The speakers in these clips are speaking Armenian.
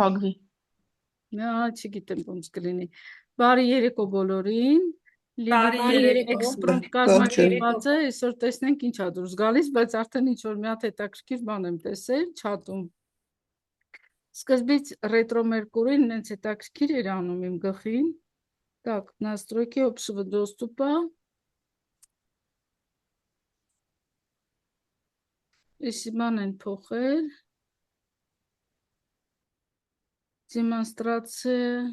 Հագրի։ Չգիտեմ ոնց կլինի։ Բարի երեկո բոլորին։ Բարի երեկո։ Էքսպրոմտ կազմակերպված է, այսօր տեսնենք ինչ ա դուրս գալիս, բայց արդեն ինչ որ մի հատ հետաքրքիր բան եմ տեսել չաթում։ Սկզբից ռետրո Մերկուրին ինձ հետաքրքիր էր անում իմ գլխին։ Так, настройки общего доступа. Если բան փոխել։ Демонстрация.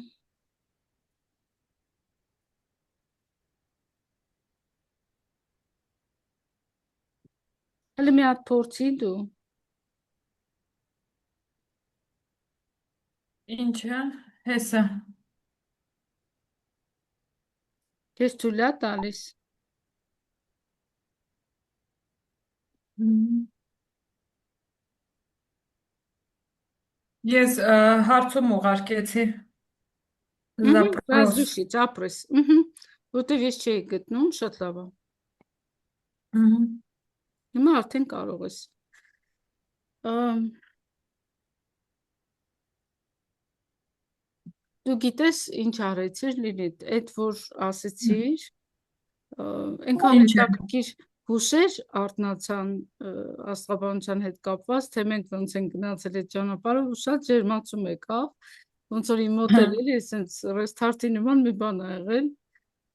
Հələ մի հատ փորձի դու։ Ինչը, հեսա։ Քեզ թույլ է տալիս։ Ես հարցում ուղարկեցի։ Разрешить, запрос։ Որտեվ ես չէի գտնում, շատ լավ է։ Հիմա արդեն կարող ես։ Դու գիտես ինչ արեցիր Լիլիթ, այդ որ ասեցիր, այնքան հետաքրքիր հուշեր արթնացան աստղաբանության հետ կապված, թե մենք ոնց են գնացել այդ ճանապարհը, ու շատ ջերմացում եկավ, ոնց որ իմ մոտ էլ էլի այսպես ռեստարտի նման մի բան ա եղել,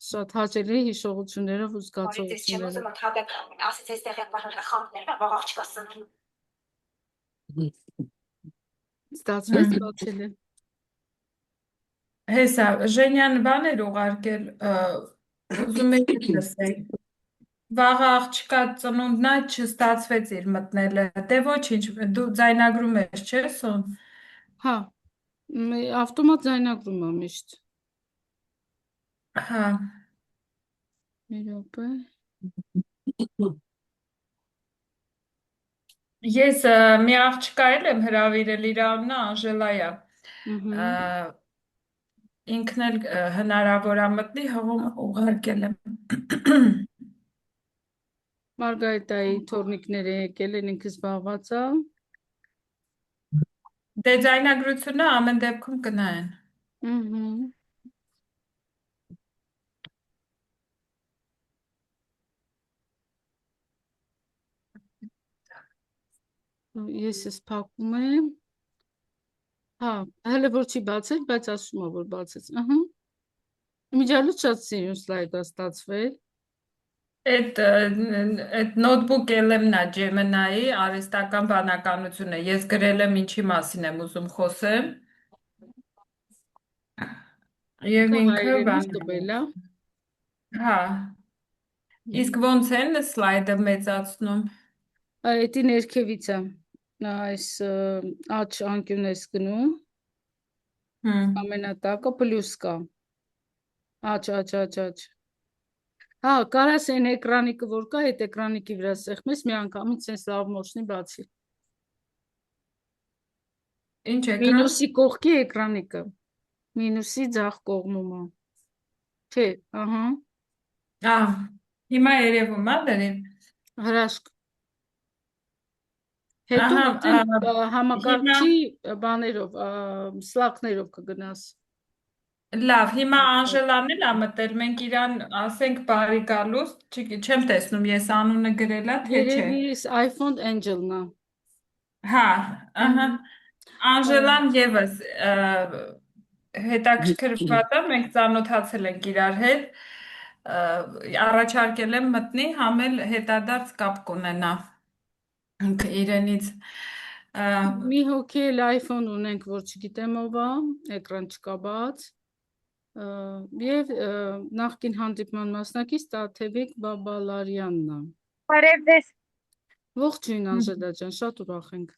շատ հաճելի հիշողություններով ու զգացողություններով։ Ստացվեց բացել է։ Հեսա, Ժենյան բան էր ուղարկել, ուզում եք լսել։ Վաղ աղջկա ծնունդն է, չստացվեց իր մտնելը։ Դե ոչինչ, դու ձայնագրում ես, չէ՞, Սոն։ Հա, ավտոմատ ձայնագրում է միշտ։ Հա։ Մի րոպե։ Ես մի աղջկա եմ հրավիրել, իր անունը Անժելա է։ Ինքն էլ հնարավոր է մտնի, հողում ուղարկել եմ։ Մարգարիտայի թորնիկները եկել են, ինքը զբաղված է։ Դե ձայնագրությունը ամեն դեպքում կնայեն։ Ես ես փակում եմ։ Հա, հələ որ չի բացել, բայց ասում է որ բացեց։ Միջալուց շատ սիրուն սլայդ է ստացվել։ Այդ նոթբուք LM-ն է Gemini-ի արհեստական բանականությունը։ Ես գրել եմ ինչի մասին եմ ուզում խոսեմ։ Եվ ինքը տվել է։ Հա։ Իսկ ոնց են սլայդը մեծացնում։ Այդի ներքևից է։ Այս աչ անկյուն ես գնում։ Ամենատակը պլյուս կա։ Աչ։ Հա, կարաս այն էկրանիկը որ կա, այդ էկրանիկի վրա սեղմես, մի անգամից sense լավ մոչնի բացի։ Ինչ էկրան։ Մինուսի կողքի էկրանիկը։ Մինուսի ձախ կողմում է։ Չէ, ահա։ Հիմա երևում է դրին։ Հրաշք։ Հետո համակարգչի բաներով, սլակներով կգնաս։ Լավ, հիմա Անժելան էլ ա մտել, մենք իրան ասենք բարի գալուստ, չեմ տեսնում ես անունը գրել ա, թե չէ։ Երևի iPhone Angel-ն է։ Հա, ահա։ Անժելան եւս հետաքրքրված է, մենք ծանոթացել ենք իրար հետ, առաջարկել եմ մտնի, համ էլ հետադարձ կապ կունենա իրենից։ Մի հոգի էլ iPhone ունենք, որ չգիտեմ ով է, էկրան չկա բաց։ Եվ նախկին հանդիպման մասնակից Տաթևիկ Բաբալարյանն է։ Բարև ձեզ։ Ողջույն Անժելա ջան, շատ ուրախ ենք։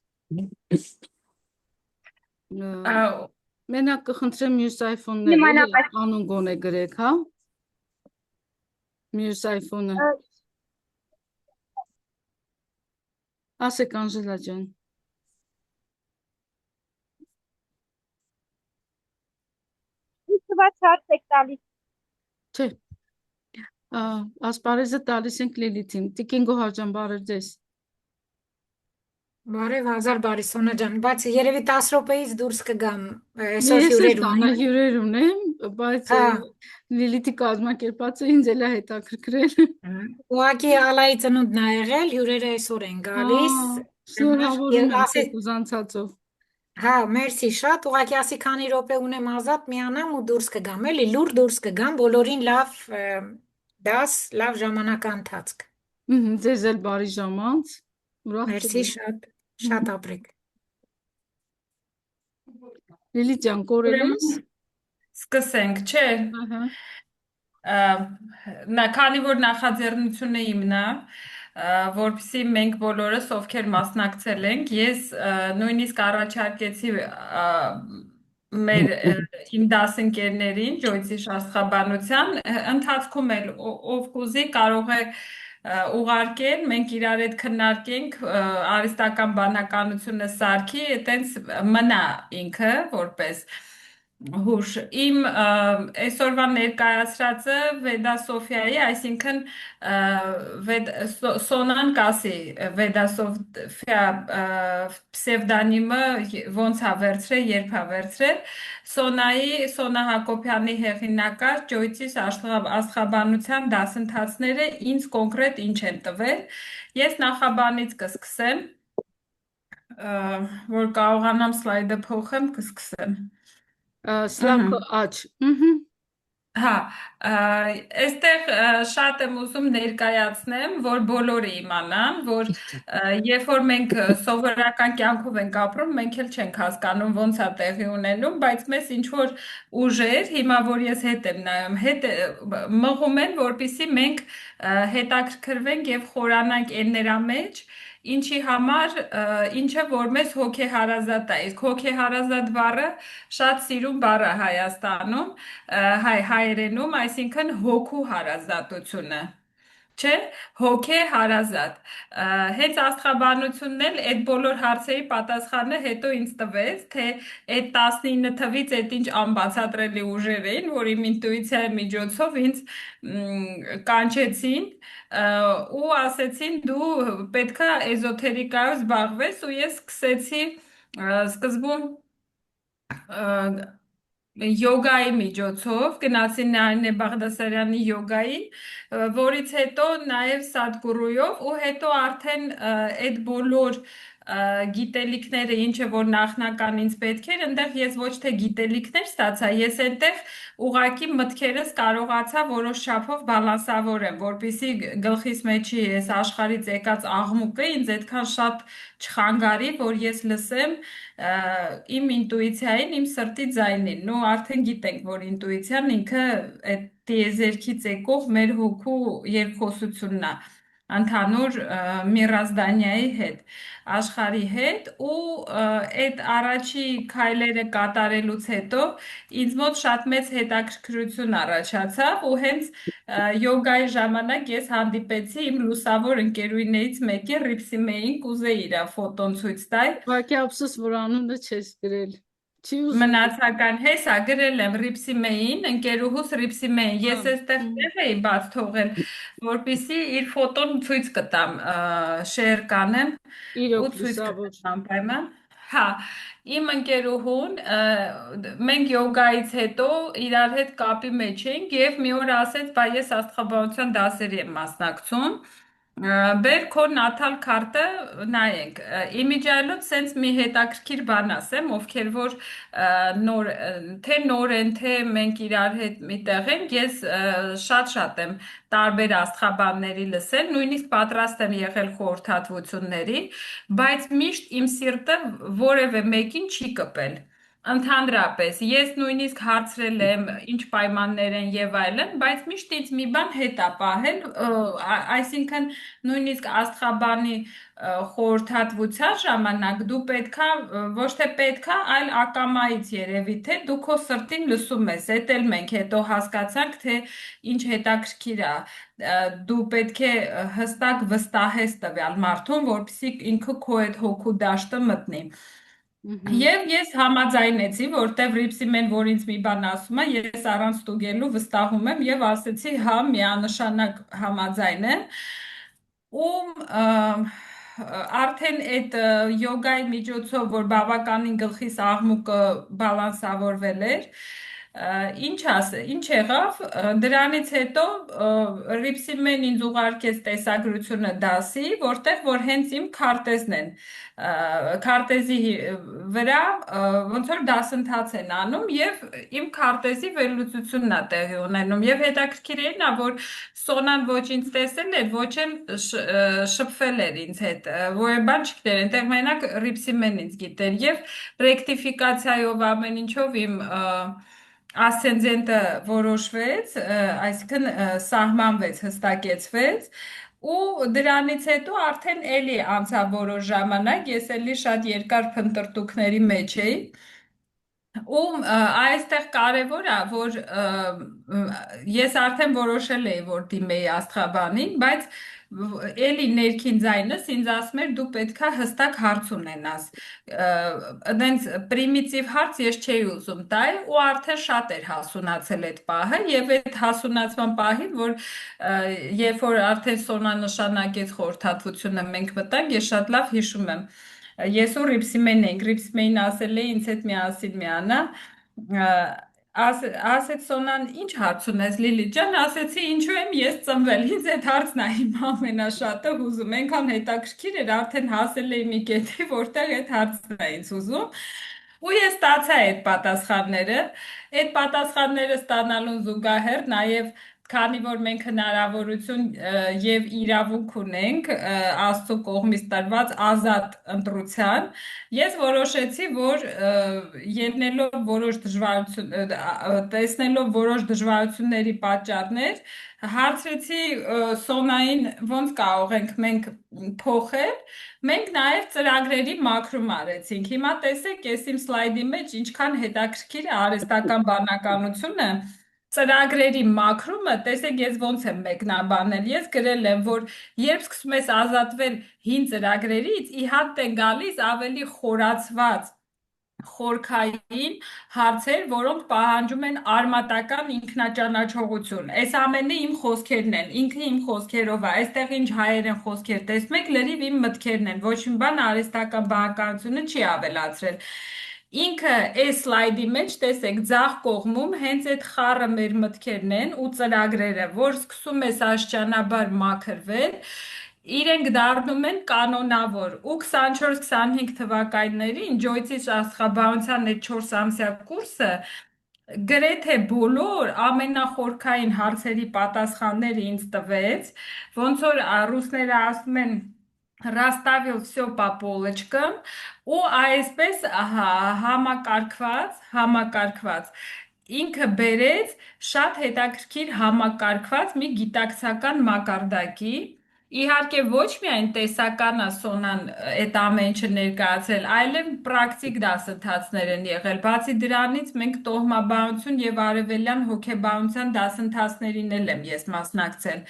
Մենակ կխնդրեմ մյուս iPhone-ները անուն գոնե գրեք, հա։ Մյուս iPhone-ը։ Ասեք Անժելա ջան։ Ինչ հարց եք տալիս։ Չէ։ Ասպարեզը տալիս ենք Լիլիթին։ Տիկին Գոհար ջան, բարև ձեզ։ Բարև հազար բարի Սոնա ջան, բայց երևի 10 րոպեից դուրս կգամ, այսօր Ես հյուրեր էլ տանը ունեմ։ հյուրեր ունեմ, բայց Հա, Լիլիթի կազմակերպածը ինձ էլ է հետաքրքրել։ ուղղակի ալայի ծնունդն ա եղել, հյուրերը այսօր են գալիս։ Շնորհավորում եմ Ասի, քեզ ուզանցածով։ հա, մերսի շատ, ուղղակի ասի քանի րոպե ունեմ ազատ, միանամ ու դուրս կգամ, էլի լուր դուրս կգամ, բոլորին լավ դաս, լավ ժամանականթացք։ Ձեզ էլ բարի ժամանց։ Ուրախ Մերսի չլինեմ։ շատ, շատ ապրեք։ Լիլիթ ջան, կորել ես։ Սկսենք, չէ։ Ահա։ Քանի որ նախաձեռնությունը իմն է, որպեսզի մենք բոլորս ովքեր մասնակցել ենք, ես նույնիսկ առաջարկեցի մեր իմ դասընկերներին Ջոյցի Շաստխաբանության ընթացքում էլ ով կուզի կարող է ուղարկել, մենք իրար հետ քննարկենք արհեստական բանականությունը սարքի, այտենց մնա ինքը որպես հուշ։ Իմ այսօրվա ներկայացրածը Վեդա Սոֆիայի, այսինքն Սոնան կասի Վեդա Սոֆիա պսևդոնիմը ոնց ա վերցրել, երբ ա վերցրել։ Սոնա Հակոբյանի հեղինակած Ջոյցի աստղաբանության դասընթացները ինձ կոնկրետ ինչ են տվել։ Ես նախաբանից կսկսեմ, որ կարողանամ սլայդը փոխեմ, կսկսեմ։ Սլափը աճ։ Հա, այստեղ շատ եմ ուզում ներկայացնեմ, որ բոլորը իմանան, որ երբ որ մենք սովորական կյանքով ենք ապրում, մենք էլ չենք հասկանում ոնց է տեղի ունենում, բայց մեզ ինչ որ ուժեր, հիմա որ ես հետ եմ նայում, մղում են, որպեսզի մենք հետաքրքրվենք եւ խորանանք այններա մեջ, ինչի համար ինչը որ մեզ հոգեհարազատ է։ Իսկ հոգեհարազատ բառը շատ սիրուն բառ է Հայաստանում, հայերենում, այսինքն հոգու հարազատությունը, չէ, հոգե հարազատ։ Հենց աստղաբանությունն էլ այդ բոլոր հարցերի պատասխանը հետո ինձ տվեց, թե այդ 19 թվից այդ ինչ անբացատրելի ուժեր էին, որ իմ ինտուիցիայի միջոցով ինձ կանչեցին ու ասեցին դու պետքա էզոթերիկայով զբաղվես ու ես սկսեցի սկզբում յոգայի միջոցով, գնացի Նարինե Բաղդասարյանի յոգայի, որից հետո նաև Սադգուրույով ու հետո արդեն այդ բոլոր գիտելիքները, ինչը որ նախնական ինձ պետք էր, այնտեղ ես ոչ թե գիտելիքներ ստացա, ես այնտեղ ուղակի մտքերս կարողացա որոշ չափով բալանսավորեմ, որպեսզի գլխիս մեջի այս աշխարհից եկած աղմուկը ինձ այդքան շատ չխանգարի, որ ես լսեմ իմ ինտուիցիային, իմ սրտի ձայնին։ Նու արդեն գիտենք, որ ինտուիցիան ինքը այդ տիեզերքից եկող մեր հոգու երկխոսությունն է ընդհանուր միրազդանիայի հետ, աշխարհի հետ ու այդ առաջի քայլերը կատարելուց հետո ինձ մոտ շատ մեծ հետաքրքրություն առաջացավ ու հենց յոգայի ժամանակ ես հանդիպեցի իմ լուսավոր ընկերուհիներից մեկի Ռիփսիմեին, կուզեի իր ֆոտոն ցույց տալ։ Ուղղակի ափսոս, որ անունը չես գրել։ Չի ուզում։ Մնացական հեսա գրել եմ Ռիփսիմեին, ընկերուհուս Ռիփսիմեին։ Ես այստեղ տեղ էի բաց թողել, որպեսզի իր ֆոտոն ցույց կտամ, շեյր կանեմ ու Իրոք ցույց լուսավոր։ կտամ անպայման։ Հա, իմ ընկերուհուն մենք յոգայից հետո իրար հետ կապի մեջ էինք եւ մի օր ասեց, բա ես աստղաբանության դասերի եմ մասնակցում։ Բեր քո նաթալ քարտը նայենք։ Իմիջիայլոց սենց մի հետաքրքիր բան ասեմ, ովքեր որ նոր են, թե մենք իրար հետ միտեղ ենք, ես շատ եմ տարբեր աստղաբանների լսել, նույնիսկ պատրաստ եմ եղել խորհրդատվությունների, բայց միշտ իմ սիրտը որևէ մեկին չի կպել։ Ընդհանրապես, ես նույնիսկ հարցրել եմ ինչ պայմաններ են եւ այլն, բայց միշտ ինձ մի բան հետ ա պահել, այսինքն նույնիսկ աստղաբանի խորհրդատվության ժամանակ դու պետքա ոչ թե պետքա, այլ ակամայից երևի թե դու քո սրտին լսում ես, էդ էլ մենք հետո հասկացանք, թե ինչ հետաքրքիր է, դու պետք է հստակ վստահես տվյալ մարդուն, որպեսզի ինքը քո այդ հոգու դաշտը մտնի։ Եվ ես համաձայնեցի, որտեվ Ռիփսիմեն, որ ինձ մի բան ասում է, ես առանց ստուգելու վստահում եմ եւ ասեցի, հա, միանշանակ համաձայն եմ։ Ու արդեն այդ յոգայի միջոցով, որ բավականին գլխիս աղմուկը բալանսավորվել էր, ինչ եղավ, դրանից հետո Ռիփսիմեն ինձ ուղարկեց տեսագրությունը դասի, որտեղ որ հենց իմ քարտեզն են, քարտեզի վրա ոնց որ դասընթաց են անում եւ իմ քարտեզի վերլուծությունն է տեղի ունենում եւ հետաքրքիր է նա, որ Սոնան ոչ ինձ տեսել էր, ոչ էլ շփվել էր ինձ հետ, որ բան չգիտեր, այնտեղ մենակ Ռիփսիմեն ինձ գիտեր եւ ռեկտիֆիկացիայով ամեն ինչով իմ ասցենդենտը որոշվեց, այսինքն սահմանվեց, հստակեցվեց ու դրանից հետո արդեն էլի անցավ որոշ ժամանակ, ես էլի շատ երկար փնտրտուքների մեջ էի ու այստեղ կարևոր է, որ ես արդեն որոշել էի, որ դիմեի աստղաբանին, բայց էլի ներքին ձայնս ինձ ասում էր դու պետքա հստակ հարց ունենաս, դենց պրիմիտիվ հարց ես չէի ուզում տալ ու արդեն շատ էր հասունացել այդ պահը եւ այդ հասունացման պահին, որ երբ որ արդեն Սոնա նշանակեց խորհրդատվությունը մենք մտանք, ես շատ լավ հիշում եմ, ես ու Ռիփսիմեն էինք, Ռիփսիմեին ասել էի ինձ հետ միասին միանա, ասեց Սոնան, ինչ հարց ունես Լիլիթ ջան, ասեցի ինչու եմ ես ծնվել, ինձ այդ հարցն է իմ ամենաշատը հուզում, այնքան հետաքրքիր էր, արդեն հասել էի մի կետի, որտեղ այդ հարցն է ինձ հուզում, ու ես ստացա այդ պատասխանները ստանալուն զուգահեռ նաև քանի որ մենք հնարավորություն եւ իրավունք ունենք Աստծո կողմից տրված ազատ ընտրության, ես որոշեցի, որ ելնելով որոշ տեսնելով որոշ դժվարությունների պատճառներ, հարցրեցի Սոնային ոնց կարող ենք մենք փոխել, մենք նաև ծրագրերի մաքրում արեցինք։ Հիմա տեսեք, ես իմ սլայդի մեջ ինչքան հետաքրքիր է արհեստական բանականությունը, ծրագրերի մաքրումը, տեսեք ես ոնց եմ մեկնաբանել, ես գրել եմ, որ երբ սկսում ես ազատվել հին ծրագրերից, ի հատ են գալիս ավելի խորացված խորքային հարցեր, որոնք պահանջում են արմատական ինքնաճանաչողություն։ Այս ամենը իմ խոսքերն են, ինքը իմ խոսքերով է, այստեղ ինչ հայերեն խոսքեր տեսնում եք, լրիվ իմ մտքերն են, ոչ մի բան արհեստական բանականությունը չի ավելացրել։ Ինքը այս սլայդի մեջ տեսեք ձախ կողմում հենց այդ խառը մեր մտքերն են ու ծրագրերը, որ սկսում ես աստիճանաբար մաքրվել, իրենք դառնում են կանոնավոր ու 24-25 թվականներին Ջոյցի աստղաբանության այդ 4-ամսյա կուրսը գրեթե բոլոր ամենախորքային հարցերի պատասխանները ինձ տվեց, ոնց որ ռուսները ասում են Расставил все по полочкам ու այսպես համակարգված ինքը բերեց շատ հետաքրքիր համակարգված մի գիտակցական մակարդակի իհարկե ոչ միայն տեսականա Սոնան այդ ամեն ինչը ներկայացրել, այլև պրակտիկ դասընթացներ են եղել։ Բացի դրանից մենք տոհմաբանություն եւ արևելյան հոգեբանության դասընթացներին էլ եմ ես մասնակցել։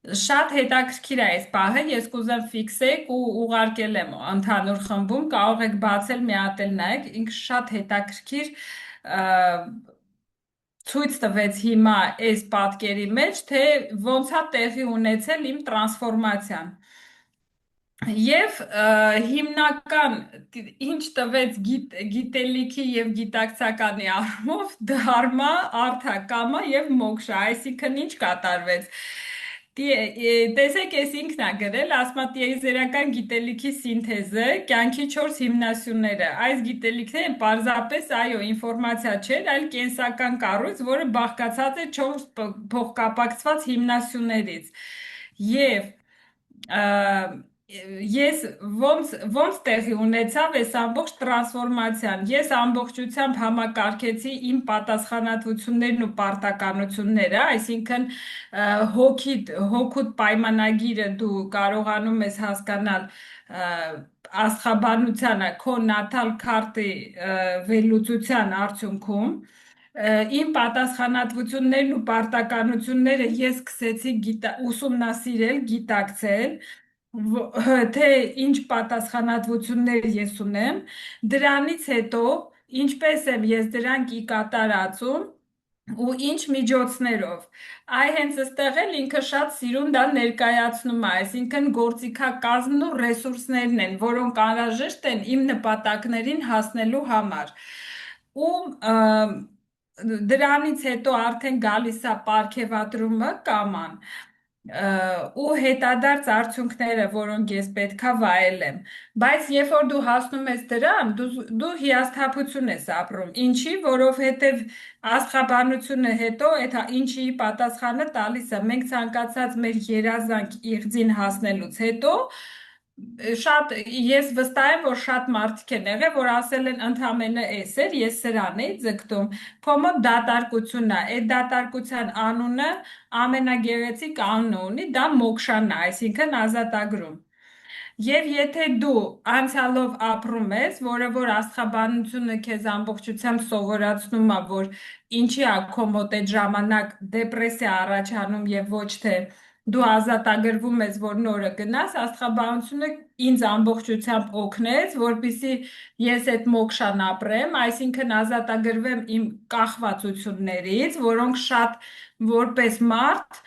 Շատ հետաքրքիր է այս պահը, ես կուզեմ ֆիքսեք ու ուղարկել եմ ընդհանուր խմբում, կարող եք բացել մի հատ էլ նայեք, ինքը շատ հետաքրքիր ցույց տվեց հիմա այս պատկերի մեջ, թե ոնց է տեղի ունեցել իմ տրանսֆորմացիան։ Եվ հիմնական ինչ տվեց գիտելիքի եւ գիտակցականի առումով դհարմա, արդակամա եւ մոքշա, այսինքն ինչ կատարվեց։ Տեսեք, ես ինքն է գրել, ասма տիեզերական գիտելիքի սինթեզը, կյանքի 4 հիմնասյուները։ Այս գիտելիքները պարզապես, այո, ինֆորմացիա չէր, այլ կենսական կառույց, որը բաղկացած է 4 փոխկապակցված հիմնասյուներից։ Եվ ես ոնց տեղի ունեցավ այս ամբողջ տրանսֆորմացիան, ես ամբողջությամբ համակարգեցի իմ պատասխանատվություններն ու պարտականությունները, այսինքն հոգուտ պայմանագիրը դու կարողանում ես հասկանալ աստղաբանությանը քո նաթալ քարտի վերլուծության արդյունքում իմ պատասխանատվություններն ու պարտականությունները ես սկսեցի ուսումնասիրել, գիտակցել, թե ինչ պատասխանատվություններ ես ունեմ, դրանից հետո ինչպես եմ ես դրանք ի կատարածում ու ինչ միջոցներով։ Այ հենց այստեղ էլ ինքը շատ սիրուն դա ներկայացնում է, այսինքն գործիքակազմն ու ռեսուրսներն են, որոնք անհրաժեշտ են իմ նպատակներին հասնելու համար։ Ու դրանից հետո արդեն գալիս է պարգևատրումը կաման ու հետադարձ արդյունքները, որոնք ես պետքա վայելեմ։ Բայց երբ որ դու հասնում ես դրան, դու հիասթափություն ես ապրում։ Ինչի, որովհետև աստղաբանությունը հետո այդ ինչի պատասխանը տալիս է։ Մենք ցանկացած մեր երազանք իղձին հասնելուց հետո շատ ես վստահ եմ, որ շատ մարդիկ են եղել, որ ասել են ընդամենը էս էր, ես սրան էի ձգտում։ Քո մոտ դատարկությունն է, այդ դատարկության անունը ամենագեղեցիկ անունը ունի, դա մոքշան է, այսինքն ազատագրում։ Եվ եթե դու անցյալով ապրում ես, որը որ աստղաբանությունը քեզ ամբողջությամբ սովորացնում է, որ ինչի է քո մոտ այդ ժամանակ դեպրեսիա առաջանում եւ ոչ թե դու ազատագրվում ես, որ նորը գնաս, աստղաբանությունը ինձ ամբողջությամբ օգնեց, որպիսի ես այդ մոքշան ապրեմ, այսինքն ազատագրվեմ իմ կախվածություններից, որոնք շատ որպես մարդ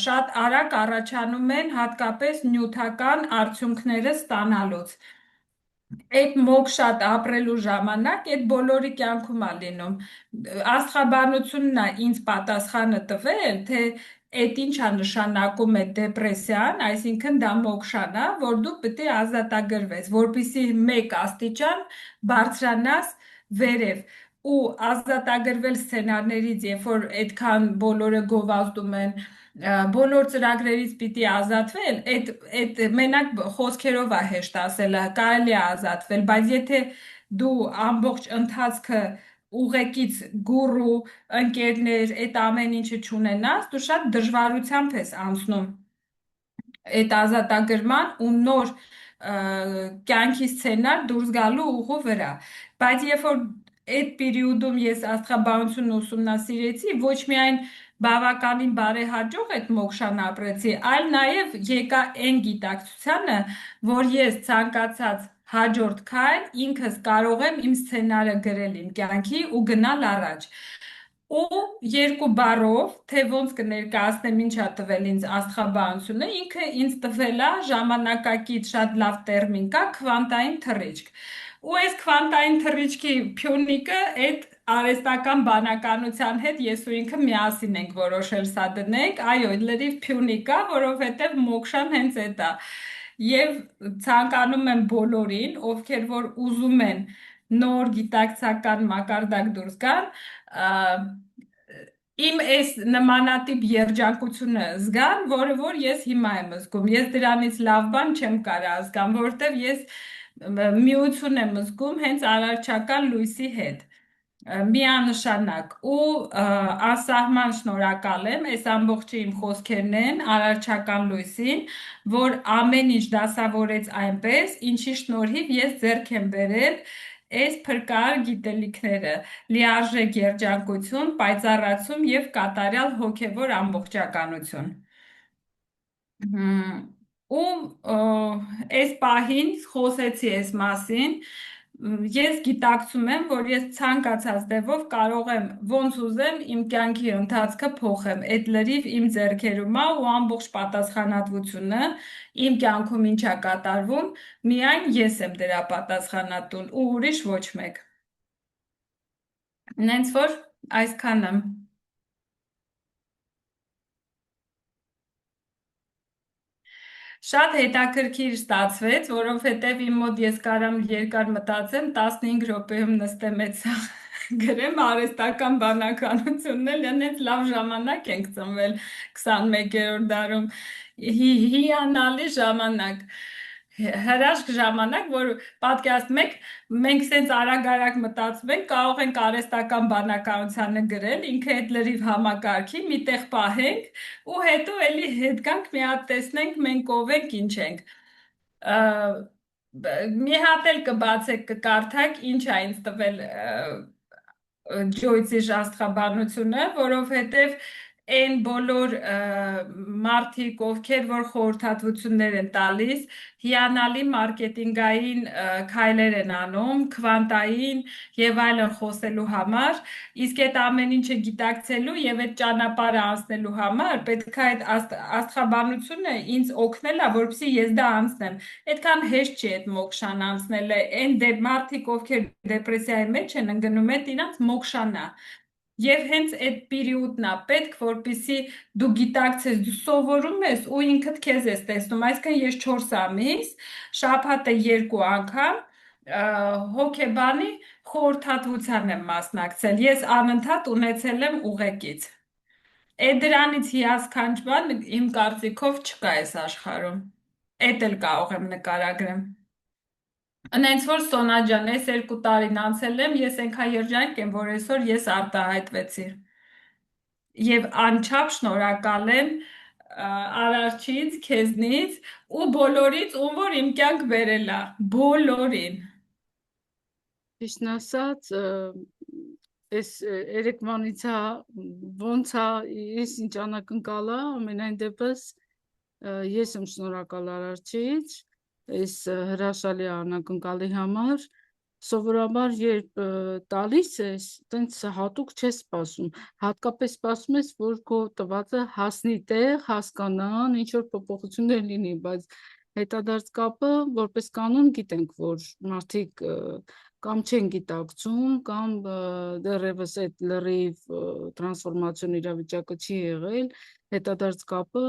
շատ արագ առաջանում են հատկապես նյութական արդյունքները ստանալուց։ Այդ մոքշատ ապրելու ժամանակ այդ բոլորի կյանքում է լինում։ Աստղաբանությունն է ինձ պատասխանը տվել, թե այդ ինչա նշանակում է դեպրեսիան, այսինքն դա մոքշան է, որ դու պետք է ազատագրվես, որpիսի մեկ աստիճան բարձրանաս վերև ու ազատագրվել սցենարներից, երբ որ այդքան բոլորը գովազդում են, բոլոր ծրագրերից պիտի ազատվել, այդ մենակ խոսքերով է հեշտ ասելը, կարելի է ազատվել, բայց եթե դու ամբողջ ընթացքը ուղեկից գուրու, ընկերներ, այդ ամեն ինչը չունենաս, դու շատ դժվարությամբ ես անցնում այդ ազատագրման ու նոր կյանքի սցենար դուրս գալու ուղու վրա։ Բայց երբ որ այդ պերիոդում ես աստղաբանությունը ուսումնասիրեցի, ոչ միայն բավականին բարեհաջող այդ մոքշան ապրեցի, այլ նաև եկա այն գիտակցությանը, որ ես ցանկացած հաջորդ քայլ ինքս կարող եմ իմ սցենարը գրել իմ կյանքի ու գնալ առաջ։ Ու երկու բառով, թե ոնց կներկայացնեմ ինչա տվել ինձ աստղաբանությունը, ինքը ինձ տվել է ժամանակակից շատ լավ տերմին կա քվանտային թռիչք։ Ու այս քվանտային թռիչքի փյունիկը այդ արհեստական բանականության հետ ես ու ինքը միասին ենք որոշել սա դնենք, այո, լրիվ փյունիկ է, որովհետև մոքշան հենց այդ է։ Եվ ցանկանում եմ բոլորին, ովքեր որ ուզում են նոր գիտակցական մակարդակ դուրս գան, իմ այս նմանատիպ երջանկությունը զգան, որը որ ես հիմա եմ զգում։ Ես դրանից լավ բան չեմ կարող զգամ, որովհետև ես միություն եմ զգում հենց արարչական լույսի հետ միանշանակ ու անսահման շնորհակալ եմ, այս ամբողջը իմ խոսքերն են արարչական լույսին, որ ամեն ինչ դասավորեց այնպես, ինչի շնորհիվ ես ձեռք եմ բերել այս փրկար գիտելիքները, լիարժեք երջանկություն, պայծառացում եւ կատարյալ հոգեվոր ամբողջականություն։ Ու այս պահին խոսեցի այս մասին, ես գիտակցում եմ, որ ես ցանկացած դեպով կարող եմ ոնց ուզեմ իմ կյանքի ընթացքը փոխեմ, այդ լրիվ իմ ձեռքերում է ու ամբողջ պատասխանատվությունը իմ կյանքում ինչա կատարվում, միայն ես եմ դրա պատասխանատուն ու ուրիշ ոչ մեկ։ Նենց որ այսքան եմ։ Շատ հետաքրքիր ստացվեց, որովհետև իմ մոտ ես կարամ երկար մտածեմ, 15 րոպեում նստեմ այդ գրեմ արհեստական բանականությունն էլ հենց լավ ժամանակ ենք ծնվել 21-րդ դարում, հիանալի ժամանակ, հրաշք ժամանակ, որ պատկերացնում մենք սենց արագ-արագ մտածում ենք, կարող ենք արհեստական բանականությանը գրել, ինքը այդ լրիվ համակարգի, մի տեղ պահենք ու հետո էլի հետ գանք մի հատ տեսնենք մենք ով ենք, ինչ ենք։ Մի հատ էլ կբացեք, կկարդակ, ինչ է ինձ տվել Ջոյցի աստղաբանությունը, որովհետև այն բոլոր մարդիկ, ովքեր որ խորհրդատվություններ են տալիս, հիանալի մարքեթինգային քայլեր են անում, քվանտային եւ այլն խոսելու համար, իսկ այդ ամեն ինչը գիտակցելու եւ այդ ճանապարհը անցնելու համար պետք է այդ աստղաբանությունը ինձ օգնել է, որպեսզի ես դա անցնեմ։ Այդքան հեշտ չի այդ մոքշան անցնելը, այն մարդիկ, ովքեր դեպրեսիայի մեջ են, ընկնում են իրանց մոքշանա։ Եվ հենց այդ պերիոդն է պետք, որպեսզի դու գիտակցես, դու սովորում ես ու ինքդ քեզ ես տեսնում։ Այսինքն ես 4 ամիս, շաբաթը 2 անգամ հոգեբանի խորհրդատվության եմ մասնակցել։ Ես անընդհատ ունեցել եմ ուղեկից։ Այդ դրանից հիասքանչ բան իմ կարծիքով չկա այս աշխարհում։ Էդ էլ կարող եմ նկարագրեմ։ Այնց որ Սոնա ջան, այս 2 տարին անցել եմ, ես այնքան երջանիկ եմ, որ այսօր ես արտահայտվեցի։ Եվ անչափ շնորհակալ եմ Արարչից, քեզնից ու բոլորից, ում որ իմ կյանք բերել է, բոլորին։ Ճիշտն ասած, այս երեկվանից ոնց է ես ինչ անակնկալ է, ամենայն դեպս ես եմ շնորհակալ Արարչից այս հրաշալի անակնկալի համար։ Սովորաբար երբ տալիս ես, տենց հատուկ չես սպասում, հատկապես սպասում ես, որ քո տվածը հասնի տեղ, հասկանան, ինչ որ փոփոխություններ լինի, բայց հետադարձ կապը որպես կանոն գիտենք, որ մարդիկ կամ չեն գիտակցում, կամ դեռևս այդ լրիվ տրանսֆորմացիոն իրավիճակը չի եղել, հետադարձ կապը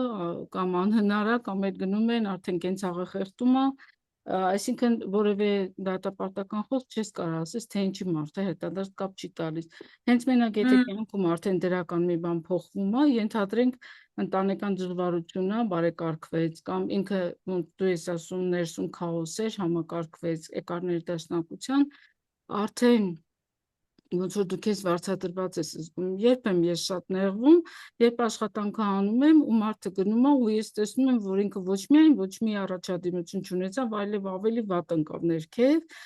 կամ անհնար է, կամ այդ գնում են արդեն կենցաղը խեղդում է, այսինքն որևէ դատապարտական խոսք չես կարող ասես, թե ինչի մարդը հետադարձ կապ չի տալիս։ Հենց մենակ եթե կյանքում արդեն դրական մի բան փոխվում է, ենթադրենք ընտանեկան դժվարությունը բարեկարգվեց, կամ ինքը դու ես ասում ներսում քաոս էր, համակարգվեց, եկար ներդաշնակության, արդեն ոնց որ դու քեզ վարձատրված ես զգում։ Երբ եմ ես շատ նեղվում, երբ աշխատանքը անում եմ ու մարդը գնում է ու ես տեսնում եմ, որ ինքը ոչ միայն ոչ մի առաջադիմություն չունեցավ, այլև ավելի վատ ընկավ ներքև,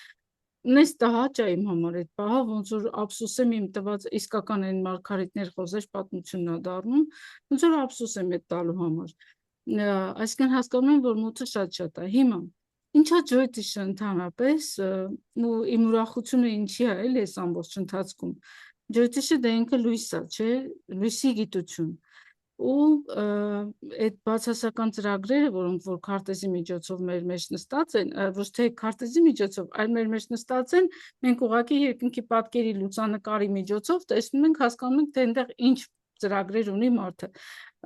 նես տհաճ է իմ համար այդ պահը, ոնց որ ափսոս եմ իմ տված իսկական այն Մարգարիտներ խոսեր պատմությունն է դառնում, ոնց որ ափսոս եմ այդ տալու համար։ Այսինքն հասկանում եմ, որ մութը շատ է։ Հիմա ինչա ջոյտիշը ընդհանրապես ու իմ ուրախությունը ինչի է էլ այս ամբողջ ընթացքում։ Ջոյտիշը դա ինքը լույս է, չէ, լույսի գիտություն։ Ու այդ բացասական ծրագրերը, որոնք որ քարտեզի միջոցով մեր մեջ նստած են, ոչ թե քարտեզի միջոցով, այլ մեր մեջ նստած են, մենք ուղղակի երկնքի պատկերի լուսանկարի միջոցով տեսնում ենք, հասկանում ենք, թե այնտեղ ինչ ծրագրեր ունի մարդը։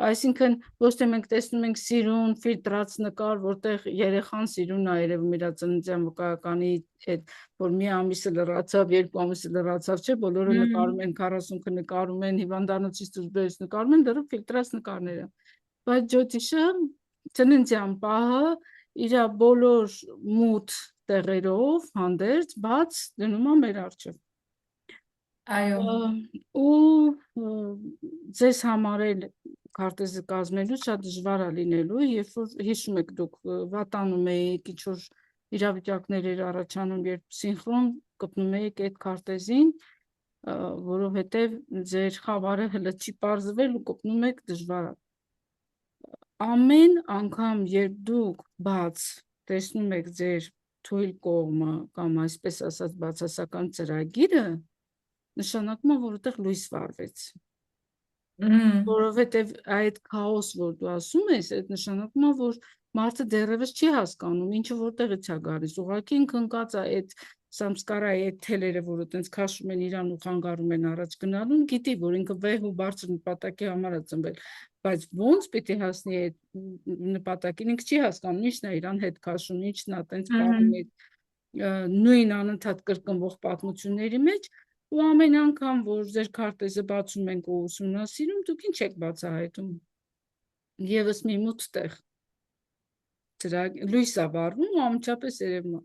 Այսինքն ոչ թե մենք տեսնում ենք սիրուն, ֆիլտրած նկար, որտեղ երեխան սիրուն է երևում իր ծննդյան վկայականի հետ, որ մի ամիսը լրացավ, 2 ամիսը լրացավ, չէ, բոլորը նկարում են, 40-ը նկարում են, հիվանդանոցից դուրս բերես նկարում են, դեռ ֆիլտրած նկարները։ Բայց ջոյտիշը ծննդյան պահը իր բոլոր մութ տեղերով հանդերձ բաց դնում է մեր առջև։ Այո։ Ու ձեզ համար էլ քարտեզը կազմելու շատ դժվար է լինելու, երբ որ հիշում եք դուք վատանում եք, ինչ որ իրավիճակներ էր առաջանում, երբ սինխրոն կպնում եք այդ քարտեզին, որովհետև ձեր խավարը հլը չի պարզվել ու կպնում եք դժվար է։ Ամեն անգամ, երբ դուք բաց տեսնում եք ձեր թույլ կողմը կամ այսպես ասած բացասական ծրագիրը, նշանակում է, որ այդտեղ լույս վառվեց։ Որովհետև այդ քաոս, որ դու ասում ես, այդ նշանակում է, որ մարդը դեռևս չի հասկանում, ինչը որտեղից է գալիս։ Ուղղակի ինքը ընկած է այդ սամսկարայի այդ թելերը, որը տենց քաշում են իրան ու խանգարում են առաջ գնալուն, գիտի, որ ինքը վեհ ու բարձր նպատակի համար է ծնվել, բայց ոնց պիտի հասնի այդ նպատակին, ինքը չի հասկանում, ինչն է իրան հետ քաշում, ինչն է տենց պահում այդ նույն անընդհատ կրկնվող պատմությունների մեջ։ Ու ամեն անգամ, որ ձեր քարտեզը բացում ենք ու ուսումնասիրում, դուք ինչ եք բացահայտում։ Եվս մի մութ տեղ։ Լույս է վառվում ու անմիջապես երևում է։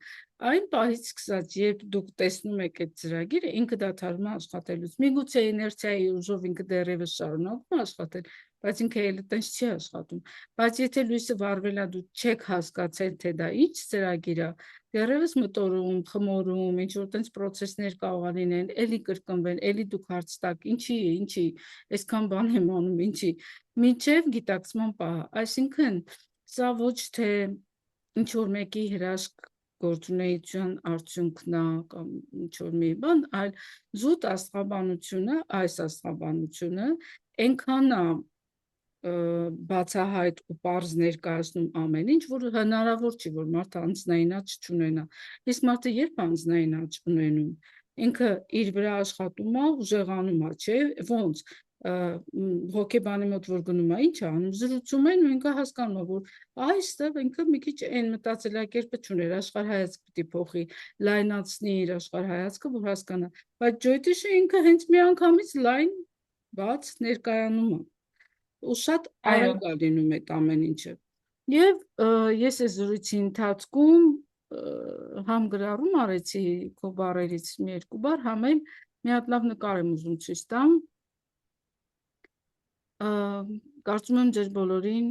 Այն պահից սկսած, երբ դուք տեսնում եք այդ ծրագիրը, ինքը դադարում է աշխատելուց։ Միգուցե իներցիայի ուժով ինքը դեռևս շարունակում է աշխատել, բայց ինքը էլ տենց չի աշխատում։ Բայց եթե լույսը վառվել է, դուք չեք հասկացել, թե դա ինչ ծրագիր է, դեռևս մտորում, խմորում, ինչ որ տենց process-ներ կարող լինեն, էլի կրկնվեն, էլի դուք հարց տաք, ինչի, այսքան բան եմ անում, ինչի, մինչև գիտակցման պահը, այսինքն սա ոչ թե ինչ որ մեկի հրաշք գործունեության արդյունքն է կամ ինչ որ մի բան, այլ զուտ աստղաբանությունը, այս աստղաբանությունը այնքան է բացահայտ ու պարզ ներկայացնում ամեն ինչ, որ հնարավոր չի, որ մարդը անձնային աճ չունենա։ Իսկ մարդը երբ անձնային աճ ունենում, ինքը իր վրա աշխատում է, ուժեղանում է, չէ՞, ոնց հոգեբանի մոտ որ գնում է, ինչ է անում, զրուցում են ու ինքը հասկանում է, որ այստեղ ինքը մի քիչ այն մտածելակերպը չուներ, աշխարհայացք պիտի փոխի, լայնացնի իր աշխարհայացքը, որ հասկանա, բայց ջոյտիշը ինքը հենց միանգամից լայն բաց ներկայանում է ու շատ արագ է լինում այդ ամեն ինչը։ Եվ ես այս զրույցի ընթացքում համ գրառում արեցի քո բառերից մի երկու բառ, համ էլ մի հատ լավ նկար եմ ուզում ցույց տամ։ Կարծում եմ ձեր բոլորին